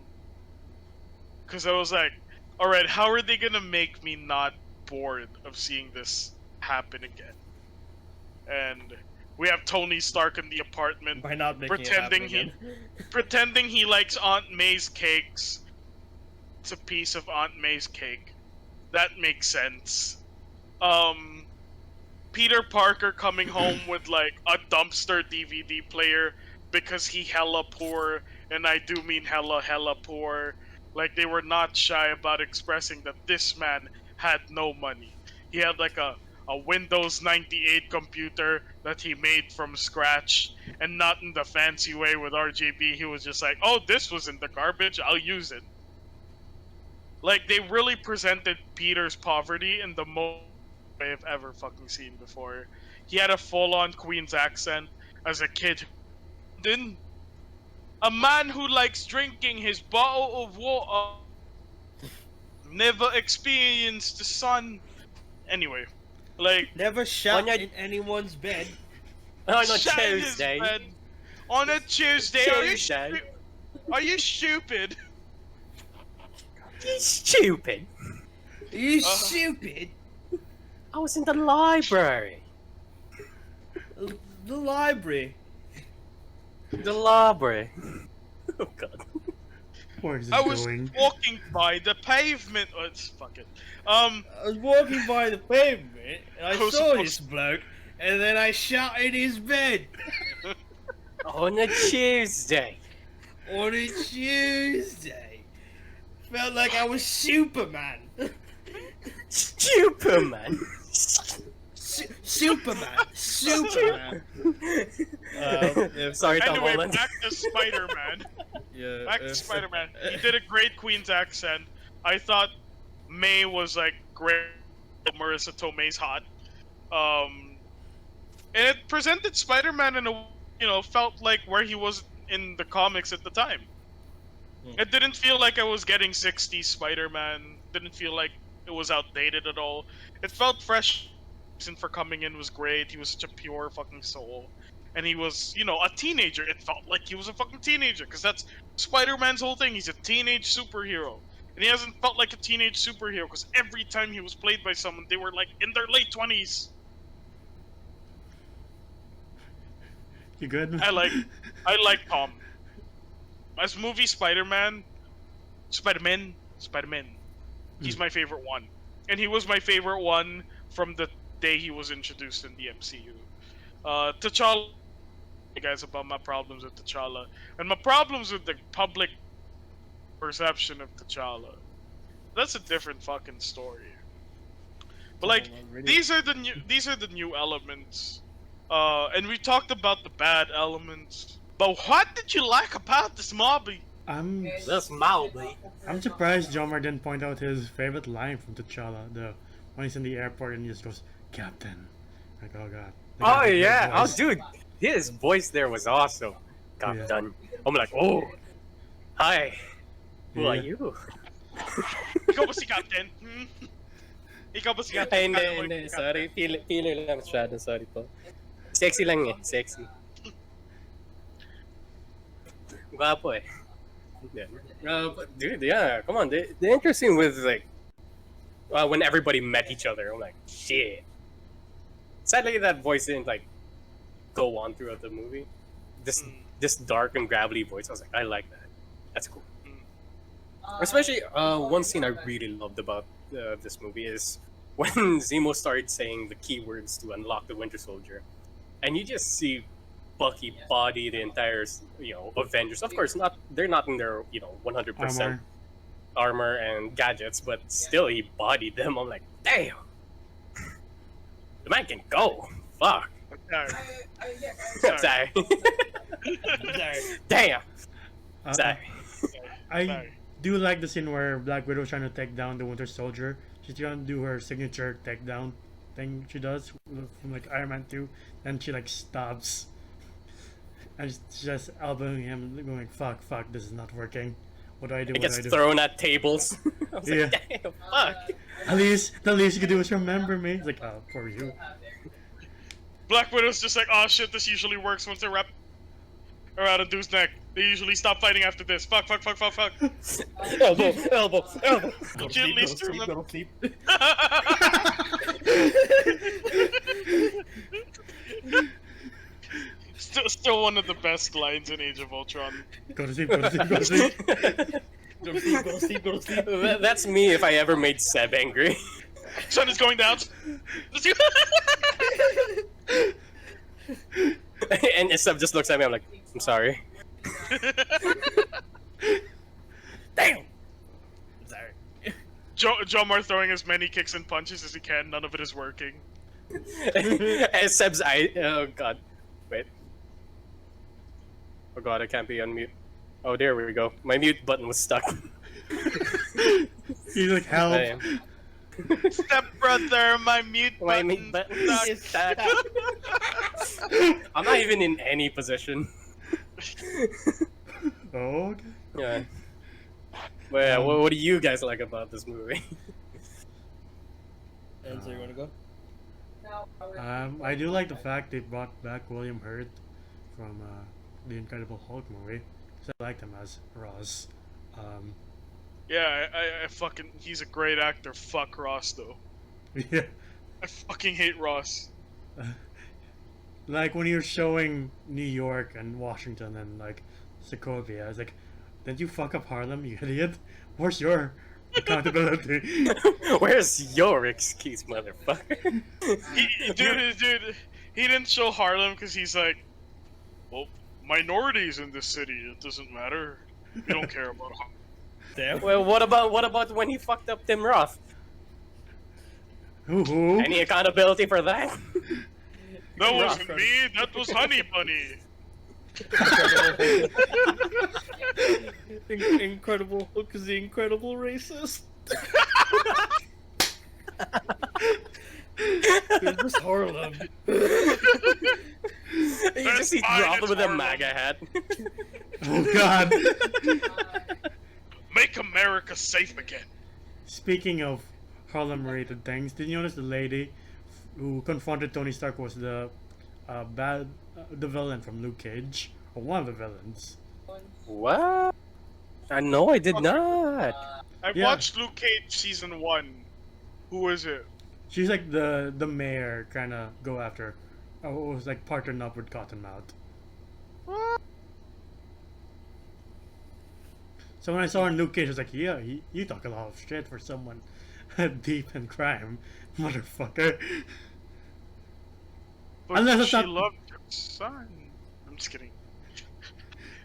because I was like, all right, how are they gonna make me not bored of seeing this happen again? And we have Tony Stark in the apartment By not making it happen pretending again. pretending he likes Aunt May's cakes. It's a piece of Aunt May's cake. That makes sense. Peter Parker coming home with like a dumpster DVD player because he hella poor, and I do mean hella poor. Like they were not shy about expressing that this man had no money. He had like a Windows 98 computer that he made from scratch, and not in the fancy way with RGB. He was just like, oh, this was in the garbage, I'll use it. Like they really presented Peter's poverty in the most way I've ever fucking seen before. He had a full-on Queen's accent as a kid. Then a man who likes drinking his bottle of water, never experienced the sun. Anyway, like Never shot On your- in anyone's bed. On a shut in his Tuesday. bed on a Tuesday. Tuesday. Are you stupid? You stupid. You Uh-huh. stupid. I was in the library. The library. The library. Oh god. Where is this I was going? walking by the pavement. Oh, it's fuck it. I was walking by the pavement and I Who's saw supposed- this bloke, and then I shot in his bed On a Tuesday. on a Tuesday. Felt like I was Superman. Superman. Superman. Superman. Sorry, Tom Anyway, Holland. back to Spider-Man. Yeah. Back to Spider-Man. He did a great Queen's accent. I thought May was like great. Marissa Tomei's hot. And it presented Spider-Man in a felt like where he was in the comics at the time. It didn't feel like I was getting 60s Spider-Man. Didn't feel like it was outdated at all. It felt fresh. Reason for coming in was great. He was such a pure fucking soul. And he was, a teenager. It felt like he was a fucking teenager, because that's Spider-Man's whole thing. He's a teenage superhero. And he hasn't felt like a teenage superhero, because every time he was played by someone, they were like in their late 20s. You good? I like Tom. As movie Spider-Man, he's my favorite one. And he was my favorite one from the day he was introduced in the MCU. T'Challa, guys, about my problems with T'Challa. And my problems with the public perception of T'Challa. That's a different fucking story. But like, these are the new elements. And we talked about the bad elements. But what did you like about this movie? I'm That's Mowgli. I'm surprised Jomar didn't point out his favorite line from T'Challa. When he's in the airport and he just goes, "Captain." Like, oh god. The Oh guy with yeah. that Oh voice. dude, his voice there was awesome. Got done. I'm like, oh, hi. Who are Yeah. you? Ikaw ba si Captain? Hmm? Ikaw ba si Ay, Captain? hindi, Ano mo hindi. yung Sorry, filler lang masyado. Sorry po. Sexy lang eh. Sexy. Guwapo eh. Yeah. But dude, yeah, come on. The interesting with like when everybody met each other, I'm like, shit. Sadly, that voice didn't like go on throughout the movie. This dark and gravelly voice, I was like, I like that. That's cool. Especially one scene I really loved about this movie is when Zemo started saying the keywords to unlock the Winter Soldier, and you just see Bucky body the entire Avengers. Of course, they're not in their 100% Armor. armor and gadgets, but still he bodied them. I'm like, damn, the man can go. Fuck. Sorry. Sorry. Sorry. Damn. Uh, Sorry. I Sorry. do like the scene where Black Widow's trying to take down the Winter Soldier. She's gonna do her signature takedown thing she does from like Iron Man 2, and she like stops. And she's just elbowing him, going like, fuck, this is not working. What do I do? It What gets do I do? thrown at tables. I was Yeah. like, damn, fuck. The least you can do is remember me. It's like, oh, for you. Black Widow's just like, oh shit, this usually works once I wrap. or out of Dude's neck. They usually stop fighting after this. Fuck. Elbow, elbow, elbow. Go to You at sleep, least go to sleep, remember- go to sleep. Still one of the best lines in Age of Ultron. Go to sleep, go to sleep, go to sleep. Go to sleep, go to sleep, go to sleep. That's me if I ever made Seb angry. Sun is going down. And Seb just looks at me, I'm like, I'm sorry. Damn! Sorry. Jomar throwing as many kicks and punches as he can. None of it is working. And Seb's eye. Oh god. Wait. Oh god, I can't be unmute. Oh, there we go. My mute button was stuck. He's like, help. I am. Step brother, my mute My button. mute button stuck. is stuck. I'm not even in any position. Oh, okay. Yeah. Well, what do you guys like about this movie? And so you wanna go? I do like the fact they brought back William Hurt from the Incredible Hulk movie. So I liked him as Ross. Yeah, I fucking. He's a great actor. Fuck Ross though. Yeah. I fucking hate Ross. Like when you're showing New York and Washington and like Sokovia, I was like, didn't you fuck up Harlem, you idiot? Where's your accountability? Where's your excuse, motherfucker? Dude, he didn't show Harlem because he's like, well, minorities in this city. It doesn't matter. We don't care about Harlem. Damn. Well, what about when he fucked up Tim Roth? Ooh. Any accountability for that? That Rock, wasn't me. That was Honey Bunny. Incredible Hulk is the incredible racist. It was Harlem. He just fine, dropped it's with a Harlem. MAGA hat. Oh god. Make America safe again. Speaking of Harlem related things, did you notice the lady who confronted Tony Stark was the the villain from Luke Cage? Or one of the villains. What? No, I did not. I Yeah. watched Luke Cage season 1. Who is it? She's like the mayor kinda go after. Oh, it was like partnered up with Cottonmouth. So when I saw her in Luke Cage, I was like, yeah, you talk a lot of shit for someone deep in crime, motherfucker. But Unless it's she not- loved her son. I'm just kidding.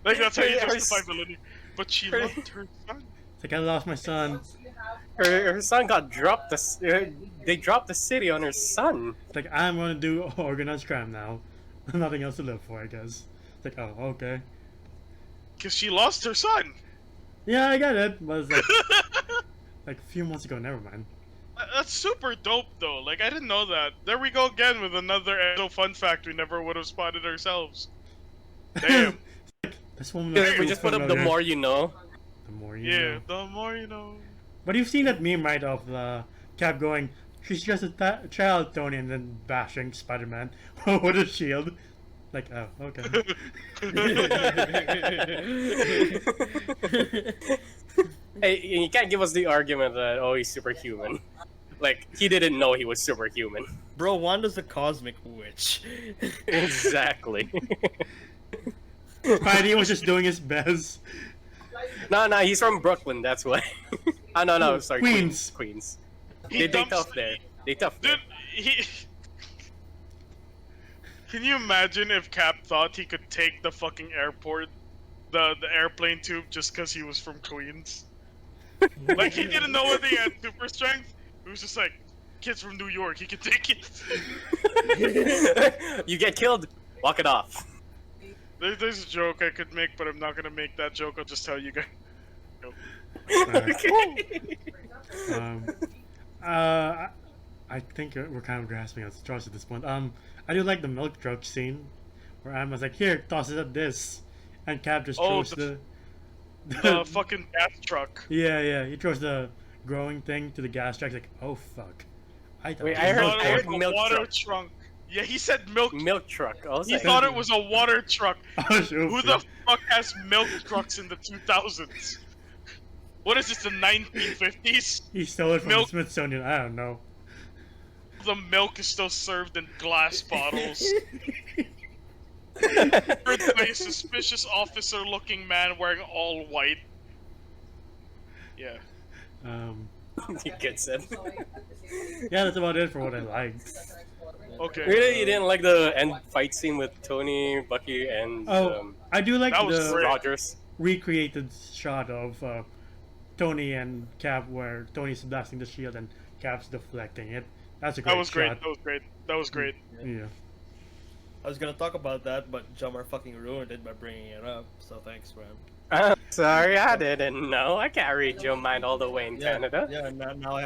Like that's how you justify villainy. But she loved her son. It's like I lost my son. Her son got dropped. They dropped the city on her son. It's like I'm gonna do organized crime now. Nothing else to live for, I guess. It's like, oh, okay. Cause she lost her son. Yeah, I get it, but it's like a few months ago. Never mind. That's super dope though. Like I didn't know that. There we go again with another Edo fun fact we never would have spotted ourselves. Damn. This woman. We looks so just put up the familiar. more you know. The more you Yeah, know. the more you know. But you've seen that meme, right, of the Cap going, she's just a child, Tony, and then bashing Spider-Man with a shield. Like, oh, okay. Hey, you can't give us the argument that he's superhuman. Like he didn't know he was superhuman. Bro, Wanda's a cosmic witch. Exactly. Spidey was just doing his best. No, he's from Brooklyn. That's why. Oh no, sorry, Queens. Queens. He They dumps- tough there. They tough there. Dude, he. Can you imagine if Cap thought he could take the fucking airport, the airplane tube, just because he was from Queens? Like he didn't know whether he had super strength. It was just like, kid's from New York, he can take it. You get killed, walk it off. There's a joke I could make, but I'm not gonna make that joke. I'll just tell you guys. Okay. I think we're kind of grasping at straws at this point. I do like the milk truck scene where Emma's like, here, toss it at this. And Cap just Oh, throws the The fucking gas truck. yeah, he throws the growing thing to the gas truck. He's like, oh fuck. Wait, I heard A milk water truck. trunk. Yeah, he said milk. Milk truck. I was He like, thought it was a water truck. Oh, sure. Who the fuck has milk trucks in the 2000s? What is this, the 1950s? He stole it from Milk. the Smithsonian. I don't know. The milk is still served in glass bottles. By a suspicious officer-looking man wearing all white. Yeah. he gets it. Yeah, that's about it for what I liked. Okay. Really, you didn't like the end fight scene with Tony, Bucky, and Oh, I do like that was the great. Rogers? recreated shot of Tony and Cap where Tony's blasting the shield and Cap's deflecting it. That's a great That was great. shot. That was great. That was great. Yeah. I was gonna talk about that, but Jamar fucking ruined it by bringing it up. So thanks, man. I'm sorry, I didn't know. I can't read your mind all the way in Canada. Yeah. Now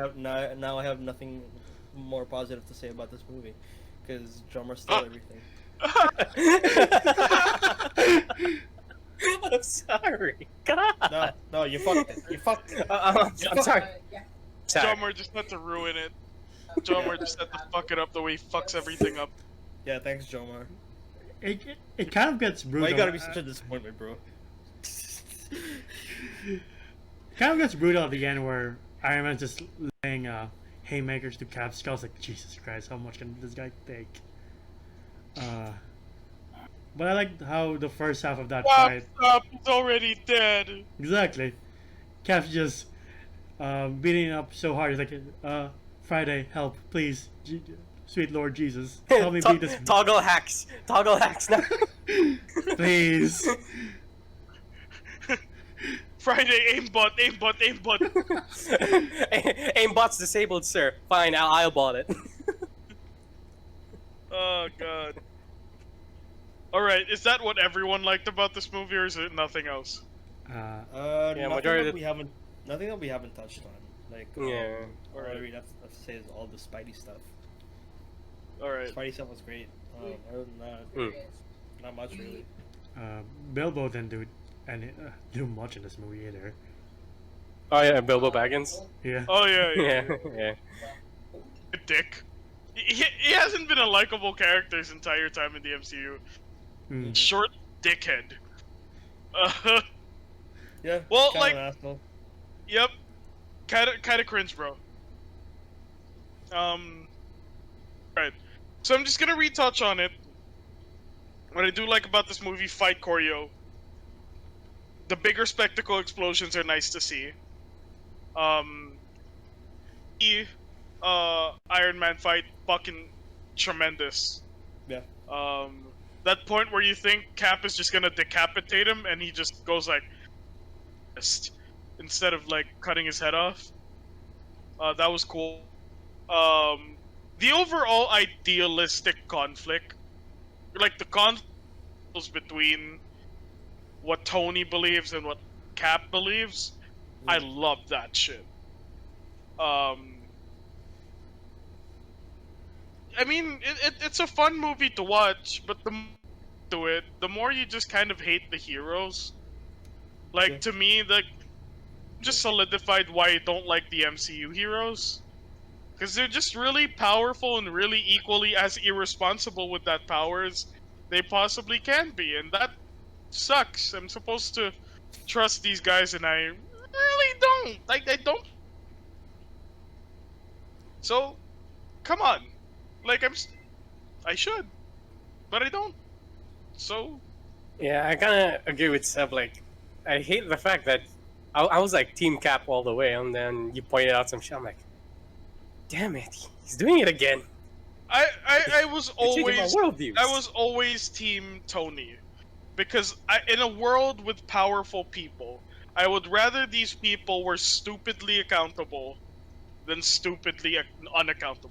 I have nothing more positive to say about this movie, because Jamar stole everything. I'm sorry. God. No, you fucked it. You fucked it. I'm sorry. Sorry. Drummer just had to ruin it. Drummer just had to fuck it up the way he fucks everything up. Yeah, thanks, Jomar. It kind of gets brutal. Why you gotta be such a disappointment, bro? It kind of gets brutal at the end where Iron Man's just laying haymakers to Cap's skull. Like, Jesus Christ, how much can this guy take? But I like how the first half of that fight. Stop! He's already dead. Exactly. Cap's just beating up so hard. He's like, Friday, help, please. Sweet Lord Jesus. Help me beat this. Toggle hacks now. Please. Friday, aimbot, aimbot, aimbot. Aimbot's disabled, sir. Fine, I'll eyeball it. Oh god. Alright, is that what everyone liked about this movie, or is it nothing else? Nothing majority that of we haven't touched on. Like, Yeah. All I really have to say is all the Spidey stuff. Alright. Spidey stuff was great. Other than that, Mm. not much really. Bilbo didn't do much in this movie either. Oh yeah, Bilbo Baggins. Yeah. Oh yeah, yeah. Yeah. Dick. He hasn't been a likable character his entire time in the MCU. Mm. Short dickhead. Yeah. Well, kinda like- an asshole. Yep. Kinda cringe, bro. Right. So I'm just gonna retouch on it. What I do like about this movie, fight choreo. The bigger spectacle explosions are nice to see. The Iron Man fight, fucking tremendous. Yeah. That point where you think Cap is just gonna decapitate him, and he just goes like, instead of like cutting his head off. That was cool. The overall idealistic conflict, like the conflict between what Tony believes and what Cap believes, I love that shit. I mean, it's a fun movie to watch, but the more you do it, the more you just kind of hate the heroes. Like, Yeah. to me, like, just solidified why I don't like the MCU heroes. Because they're just really powerful and really equally as irresponsible with that power as they possibly can be, and that sucks. I'm supposed to trust these guys, and I really don't. Like, I don't. So, come on. Like, I should, but I don't. So, Yeah, I kind of agree with Seb. Like, I hate the fact that I was like Team Cap all the way, and then you pointed out some shit. I'm like, damn it, he's doing it again. I was You're changing my always worldviews. I was always Team Tony, because in a world with powerful people, I would rather these people were stupidly accountable than stupidly unaccountable.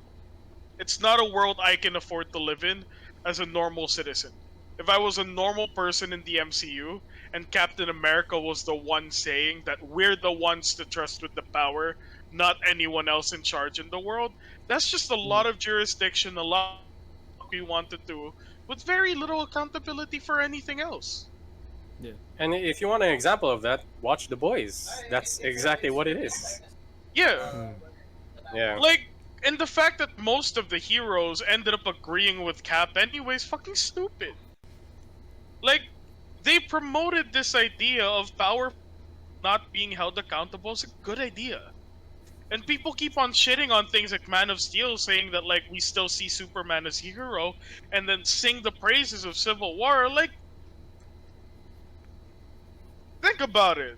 It's not a world I can afford to live in as a normal citizen. If I was a normal person in the MCU and Captain America was the one saying that we're the ones to trust with the power, not anyone else in charge in the world, that's just a lot of jurisdiction, a lot we want to do, with very little accountability for anything else. And if you want an example of that, watch The Boys. That's exactly what it is. Yeah, Mm. Yeah. like, and the fact that most of the heroes ended up agreeing with Cap anyways, fucking stupid. Like, they promoted this idea of power not being held accountable as a good idea. And people keep on shitting on things like Man of Steel, saying that, like, we still see Superman as a hero, and then sing the praises of Civil War. Like, think about it.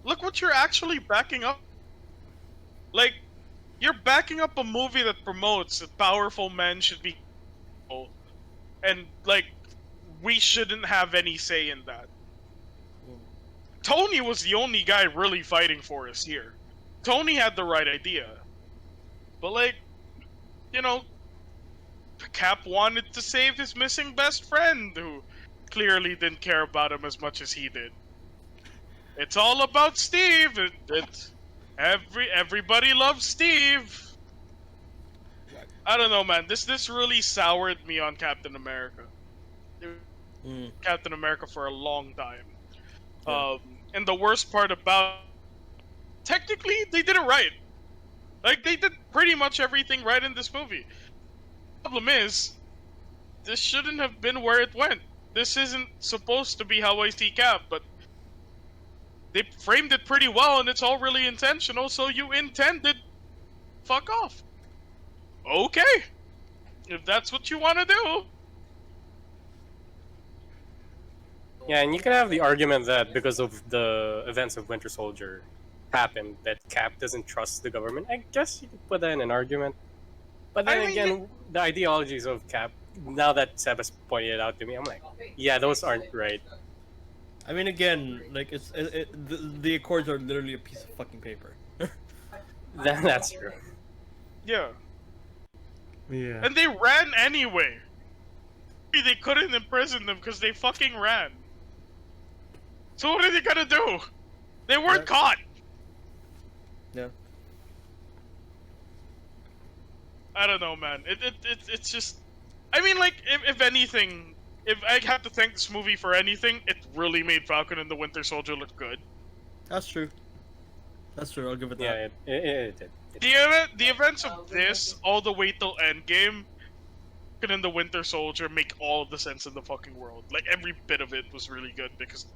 Look what you're actually backing up. Like, you're backing up a movie that promotes that powerful men should be, and, like, we shouldn't have any say in that. Tony was the only guy really fighting for us here. Tony had the right idea. But, like, you know, Cap wanted to save his missing best friend, who clearly didn't care about him as much as he did. It's all about Steve. Everybody loves Steve. I don't know, man. This really soured me on Captain America. Captain America for a long time. Yeah. And the worst part about, technically, they did it right. Like, they did pretty much everything right in this movie. The problem is, this shouldn't have been where it went. This isn't supposed to be how I see Cap, but they framed it pretty well, and it's all really intentional, so you intended, fuck off. Okay. If that's what you want to do. Yeah, and you can have the argument that because of the events of Winter Soldier happened, that Cap doesn't trust the government. I guess you could put that in an argument. But then I mean, again, the ideologies of Cap, now that Seb has pointed it out to me, I'm like, yeah, those aren't right. I mean, again, like the Accords are literally a piece of fucking paper. That's true. Yeah. Yeah. And they ran anyway. They couldn't imprison them because they fucking ran. So what are they gonna do? They weren't caught. Yeah. I don't know, man. It's just. I mean, like, if anything, if I have to thank this movie for anything, it really made Falcon and the Winter Soldier look good. That's true. That's true. I'll give it that. Yeah, it did. The events of this all the way till Endgame, Falcon and the Winter Soldier make all of the sense in the fucking world. Like, every bit of it was really good because.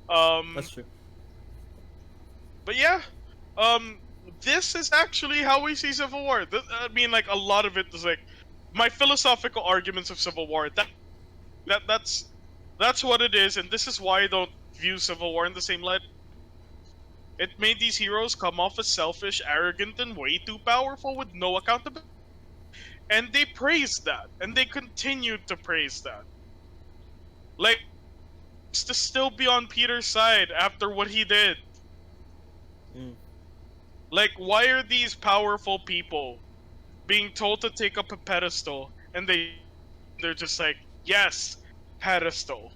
That's true. But yeah, this is actually how we see Civil War. I mean, like, a lot of it is like my philosophical arguments of Civil War. That's what it is, and this is why I don't view Civil War in the same light. It made these heroes come off as selfish, arrogant, and way too powerful with no accountability. And they praised that, and they continued to praise that. Like, to still be on Peter's side after what he did. Like, why are these powerful people being told to take up a pedestal, and they're just like, yes, pedestal.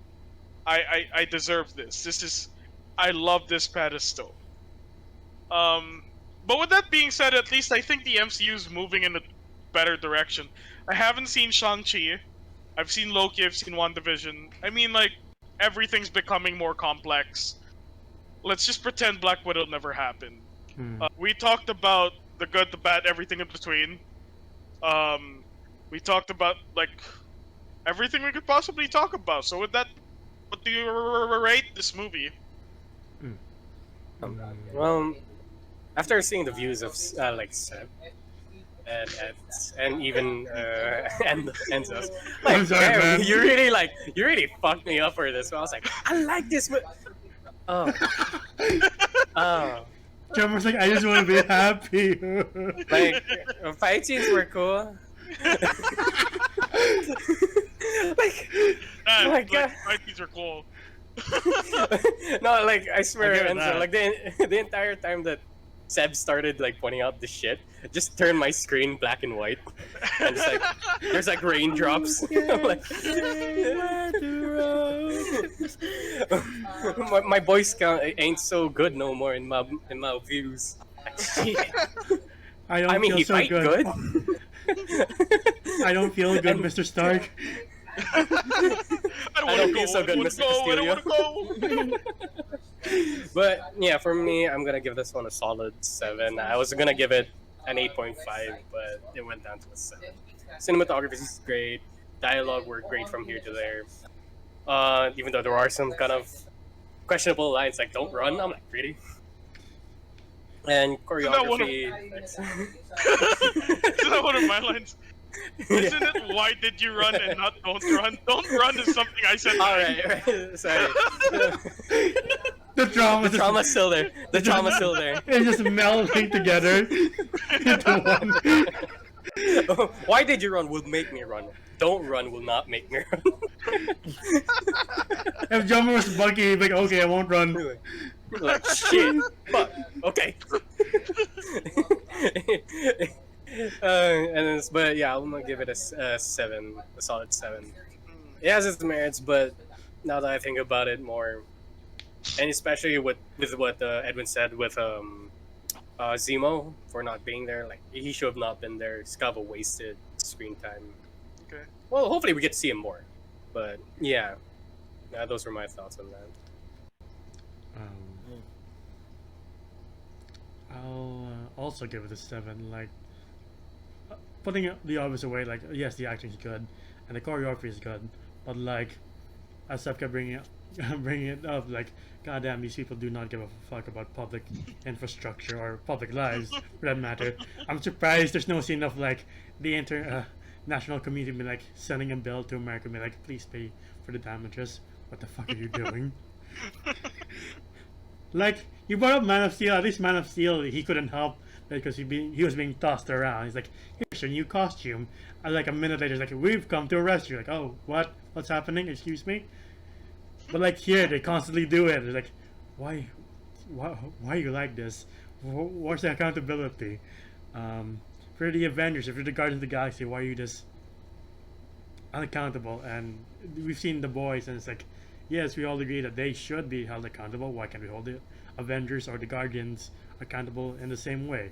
I deserve this. I love this pedestal. But with that being said, at least I think the MCU is moving in a better direction. I haven't seen Shang-Chi. I've seen Loki, I've seen WandaVision. I mean, like, everything's becoming more complex. Let's just pretend Black Widow never happened. We talked about the good, the bad, everything in between. We talked about, like, everything we could possibly talk about. So with that, what do you rate this movie? Well, after seeing the views of like Seb and even and us, like, I'm sorry, damn, man. you really fucked me up for this. So I was like, I like this, but oh, Trevor's like, I just want to be happy. like fight scenes were cool. Like, oh my god, These are cool. no, like I swear, I get Enzo, that. like the entire time that Seb started like pointing out the shit, just turned my screen black and white, and just like there's like raindrops. I'm like, my voice count ain't so good no more in my views. Shit. I mean, feel he so fight good. I don't feel good, And- Mr. Stark. I don't I want don't to go. feel so good, I Mr. don't want to go. But yeah, for me, I'm gonna give this one a solid 7. I was gonna give it an 8.5, but it went down to a 7. Cinematography is great. Dialogue were great from here to there. Even though there are some kind of questionable lines like "Don't run," I'm like, really? And Isn't that one of- choreography. Isn't that one of my lines? Isn't it why did you run and not don't run? Don't run is something I said. All right, sorry. The trauma. The trauma's still there. The trauma's still there. It's just melding together into one. Why did you run will make me run. Don't run will not make me run. If Jumper was Bucky, he'd be like, okay, I won't run. Like, shit. Fuck. Okay. But yeah, I'm gonna give it a 7, a solid 7. It has its merits, but now that I think about it more, and especially with what Edwin said with Zemo for not being there, like he should have not been there. He's kind of a wasted screen time. Okay. Well, hopefully we get to see him more, but yeah, those were my thoughts on that. I'll also give it a 7. Like, putting it the obvious away, like, yes, the acting is good and the choreography is good, but like, as Seth kept bringing it up, like, goddamn, these people do not give a fuck about public infrastructure or public lives for that matter. I'm surprised there's no scene of like the international community be like sending a bill to America, be like, please pay for the damages. What the fuck are you doing? Like, you brought up Man of Steel. At least Man of Steel, he couldn't help because he was being tossed around. He's like, here's your new costume. And like a minute later, he's like, we've come to arrest you. Like, oh, what? What's happening? Excuse me? But like here, they constantly do it. They're like, why are you like this? What's the accountability? For the Avengers, if you're the Guardians of the Galaxy, why are you just unaccountable? And we've seen The Boys, and it's like, yes, we all agree that they should be held accountable. Why can't we hold the Avengers or the Guardians accountable in the same way?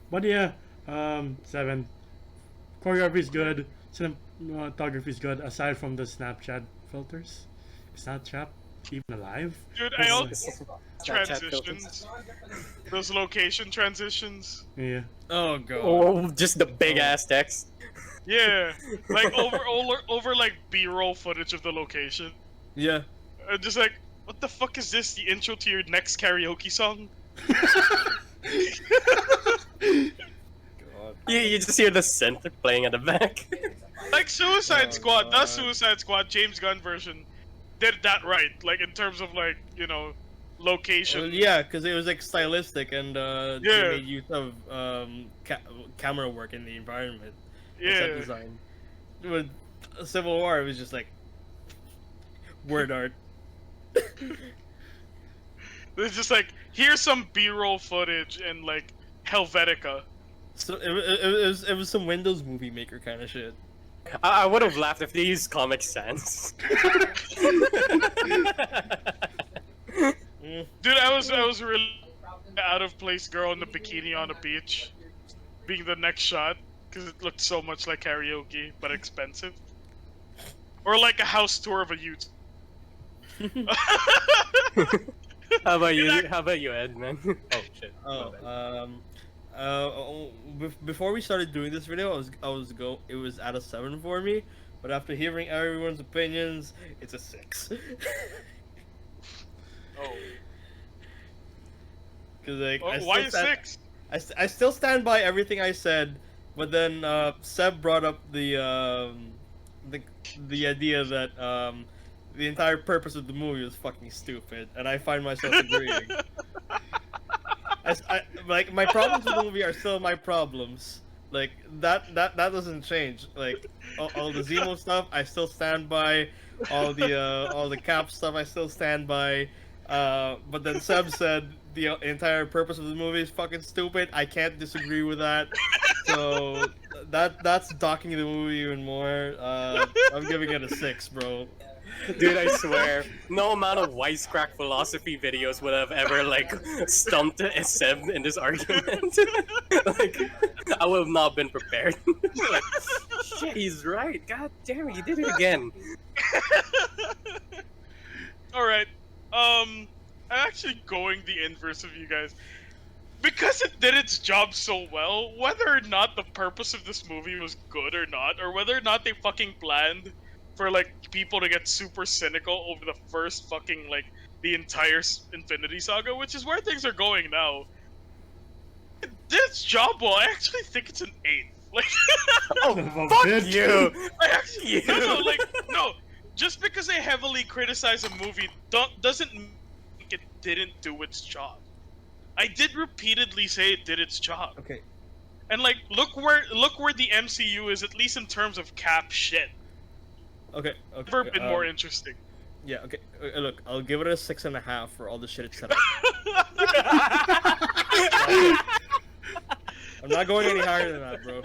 But yeah, 7. Choreography is good. Cinematography is good. Aside from the Snapchat filters, is Snapchat even alive? Dude, I also transitions. Those location transitions. Yeah. Oh god. Oh, just the big ass text. Yeah, like over like B-roll footage of the location. Yeah. Just like, what the fuck is this? The intro to your next karaoke song? God. You just hear the synth playing at the back. Like Suicide Oh, Squad, God. that Suicide Squad James Gunn version did that right. Like in terms of like, you know, location. Well, yeah, because it was like stylistic and Yeah. they made use of camera work in the environment. and set Yeah. design. With Civil War, it was just like word art. It's just like, here's some B-roll footage and like Helvetica. So it was some Windows Movie Maker kind of shit. I would have laughed if they used Comic Sans. Dude, I was really out of place girl in the bikini on the beach being the next shot because it looked so much like karaoke but expensive. Or like a house tour of a youth. How about you? How about you, Ed, man? Oh shit. Before we started doing this video, it was at a 7 for me, but after hearing everyone's opinions, it's a 6. Oh. Cause like, I Why still is stand- 6? I still stand by everything I said, but then Seb brought up the idea that the entire purpose of the movie was fucking stupid, and I find myself agreeing. Like my problems with the movie are still my problems. Like that doesn't change. Like all the Zemo stuff, I still stand by. All the Cap stuff, I still stand by. But then Seb said the entire purpose of the movie is fucking stupid. I can't disagree with that. So that's docking the movie even more. I'm giving it a 6, bro. Dude, I swear, no amount of wisecrack philosophy videos would have ever like stumped Seb in this argument. Like, I would have not been prepared. Like, shit, he's right. God damn it, he did it again. Alright. I'm actually going the inverse of you guys. because it did its job so well, whether or not the purpose of this movie was good or not, or whether or not they fucking planned for like people to get super cynical over the first fucking like the entire Infinity Saga, which is where things are going now. It did its job well. I actually think it's an 8. Like, Oh, Fuck bitch. you! I actually You. no. Just because I heavily criticize a movie doesn't mean it didn't do its job. I did repeatedly say it did its job. Okay. And like, look where the MCU is, at least in terms of cap shit. Okay. Never been more interesting. Yeah. Okay. Look, I'll give it a 6.5 for all the shit it's set up. I'm not going any higher than that, bro.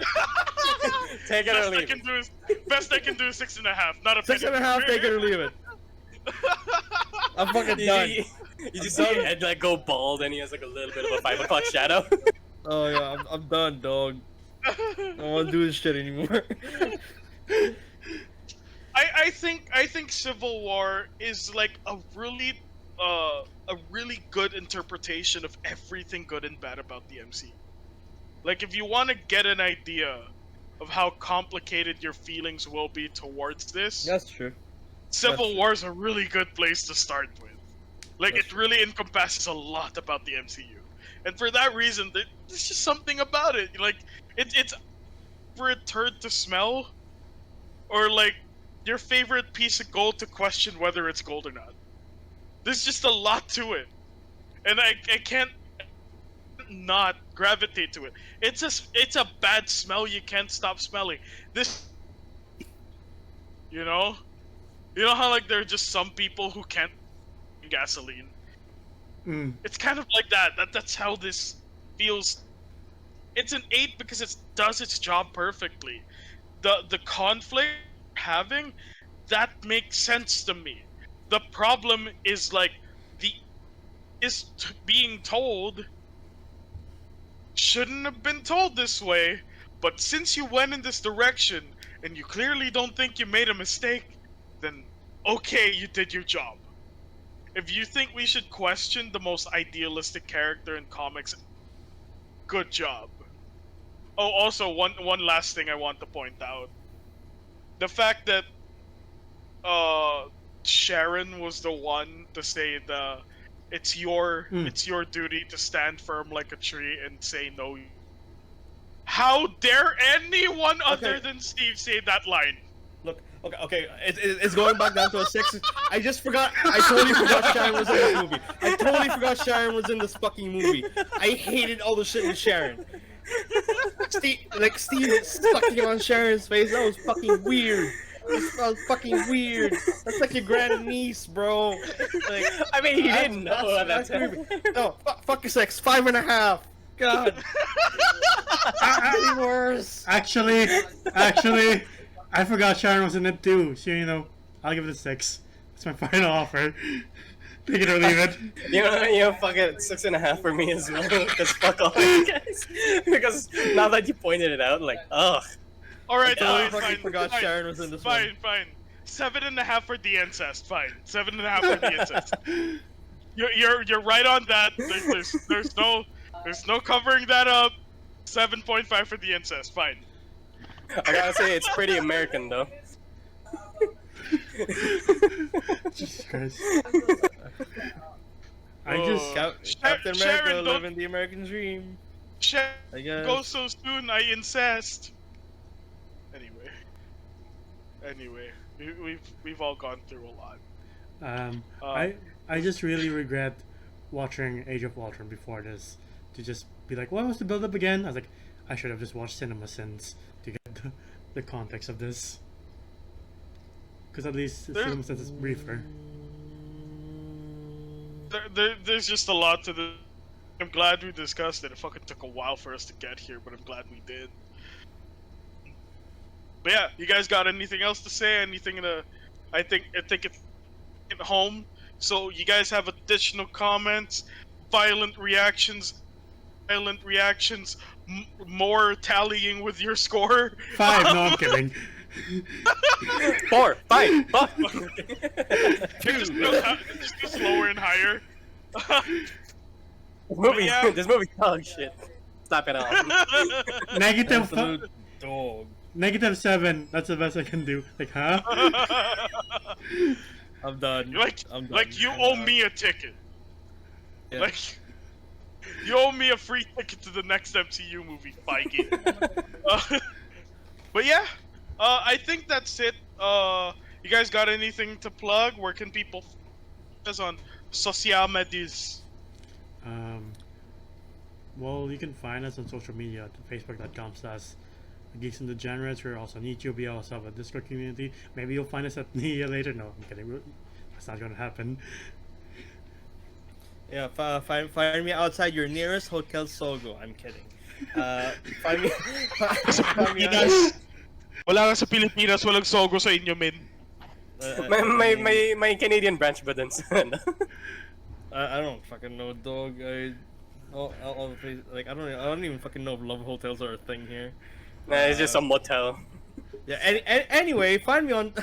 Take it or leave it. Best I can do is 6.5. Not a 6.5. Take it or leave it. I'm fucking done. You just see your head like go bald, and he has like a little bit of a 5 o'clock shadow. Oh yeah, I'm done, dog. I don't want to do this shit anymore. I think Civil War is like a really good interpretation of everything good and bad about the MCU. Like, if you want to get an idea of how complicated your feelings will be towards this, That's true. Civil War is a really good place to start with. Like, That's it really encompasses a lot about the MCU. And for that reason, there's just something about it. Like, it's for a turd to smell, or like your favorite piece of gold to question whether it's gold or not. There's just a lot to it, and I can't not gravitate to it. It's a bad smell you can't stop smelling. This, you know how like there are just some people who can't gasoline. It's kind of like that. That's how this feels. It's an 8 because it does its job perfectly. The conflict having, that makes sense to me. The problem is like being told shouldn't have been told this way, but since you went in this direction and you clearly don't think you made a mistake, then okay, you did your job. If you think we should question the most idealistic character in comics, good job. Oh, also one last thing I want to point out. The fact that Sharon was the one to say it's your duty to stand firm like a tree and say no. How dare anyone other than Steve say that line? Look, okay. It's going back down to a 6. I totally forgot Sharon was in this movie. I totally forgot Sharon was in this fucking movie. I hated all the shit with Sharon. Steve sucking on Sharon's face. That was fucking weird. That was fucking weird. That's like your grandniece, bro. Like, I mean, he didn't know that's creepy. No, fuck your 6. 5.5. God. It's worse. Actually, I forgot Sharon was in it too. So, I'll give it a 6. That's my final offer. Take it or leave it. You know, fuck it, 6.5 for me as well. Because fuck all you guys. Because now that you pointed it out, like, ugh. Alright, I fine. fucking forgot Sharon was in this one. Fine. 7.5 for the incest. Fine. 7.5 for the incest. You're right on that. There's no covering that up. 7.5 for the incest. Fine. I gotta say, it's pretty American though. Jesus Christ. Captain America Sharon, living the American dream. I guess. Go so soon, I incest. Anyway, we've all gone through a lot. I just really regret watching Age of Ultron before this, to just be like, what was the build up again? I was like, I should have just watched Cinema Sins to get the context of this, because at least Cinema Sins is briefer. There's just a lot to the. I'm glad we discussed it. It fucking took a while for us to get here, but I'm glad we did. But yeah, you guys got anything else to say? Anything I think it's at home. So you guys have additional comments, violent reactions, more tallying with your score. 5. No, I'm kidding. 4, 5, fuck. Just go slower and higher. Movie, yeah. this movie dog shit. Slap it off. Negative Absolute dog. -7. That's the best I can do. Like, huh? I'm done. like I'm done. like you I'm owe out. me a ticket. Yeah. Like you owe me a free ticket to the next MCU movie, Feige. But yeah, I think that's it. You guys got anything to plug? Where can people find us on social medias? Well, you can find us on social media at facebook.com/Geeks and Degenerates. We're also on YouTube. We also have a Discord community. Maybe you'll find us at Nia later. No, I'm kidding. That's not gonna happen. Yeah, find me outside your nearest Hotel Sogo. I'm kidding. Find me. Find me Pilipinas. Wala ka sa Pilipinas, walang sogo sa inyo, men. My Canadian branch ba dun sa ano? I don't fucking know, dog. All the places, like I don't even fucking know if love hotels are a thing here. Nah, it's just a motel. Yeah. Anyway, find me on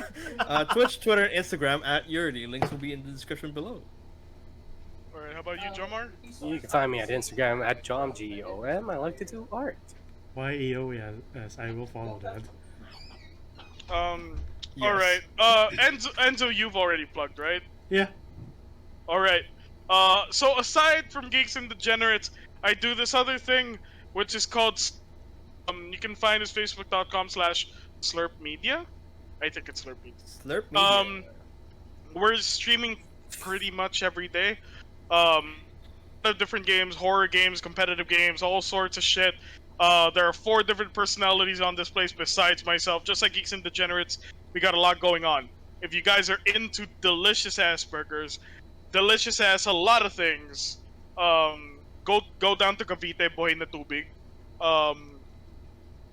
Twitch, Twitter, and Instagram at Yurdy. Links will be in the description below. Alright, how about you, Jomar? You can find me at Instagram at JomGOM. I like to do art. YEO, yes, I will follow that. Yes. Alright. Enzo, you've already plugged, right? Yeah. Alright. So aside from Geeks and Degenerates, I do this other thing, which is called, you can find us facebook.com/slurpmedia. I think it's Slurp Media. Slurp Media. We're streaming pretty much every day. Different games, horror games, competitive games, all sorts of shit. There are 4 different personalities on this place besides myself. Just like Geeks and Degenerates, we got a lot going on. If you guys are into delicious ass burgers, delicious ass a lot of things, go down to Cavite, Buhay na Tubig.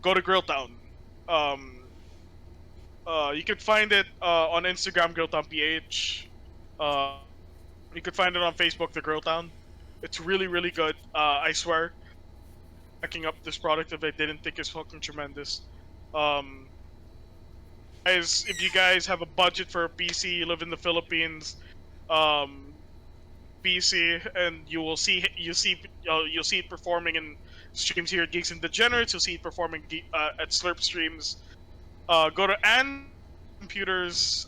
Go to Grilltown. You can find it on Instagram, GrilltownPH. You can find it on Facebook, The Grilltown. It's really, really good. I swear. Packing up this product if I didn't think it's fucking tremendous. Guys, if you guys have a budget for a PC, you live in the Philippines, PC, and you'll see it performing in streams here at Geeks and Degenerates. You'll see it performing at Slurp streams. Go to Computers.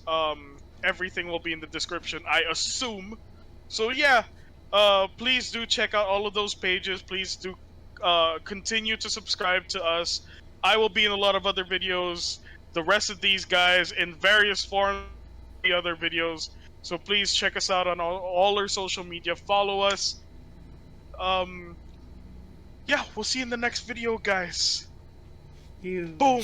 Everything will be in the description, I assume. So yeah, please do check out all of those pages. Please do continue to subscribe to us. I will be in a lot of other videos. The rest of these guys in various forms, the other videos. So please check us out on all our social media. Follow us. Yeah, we'll see you in the next video, guys. You. Boom.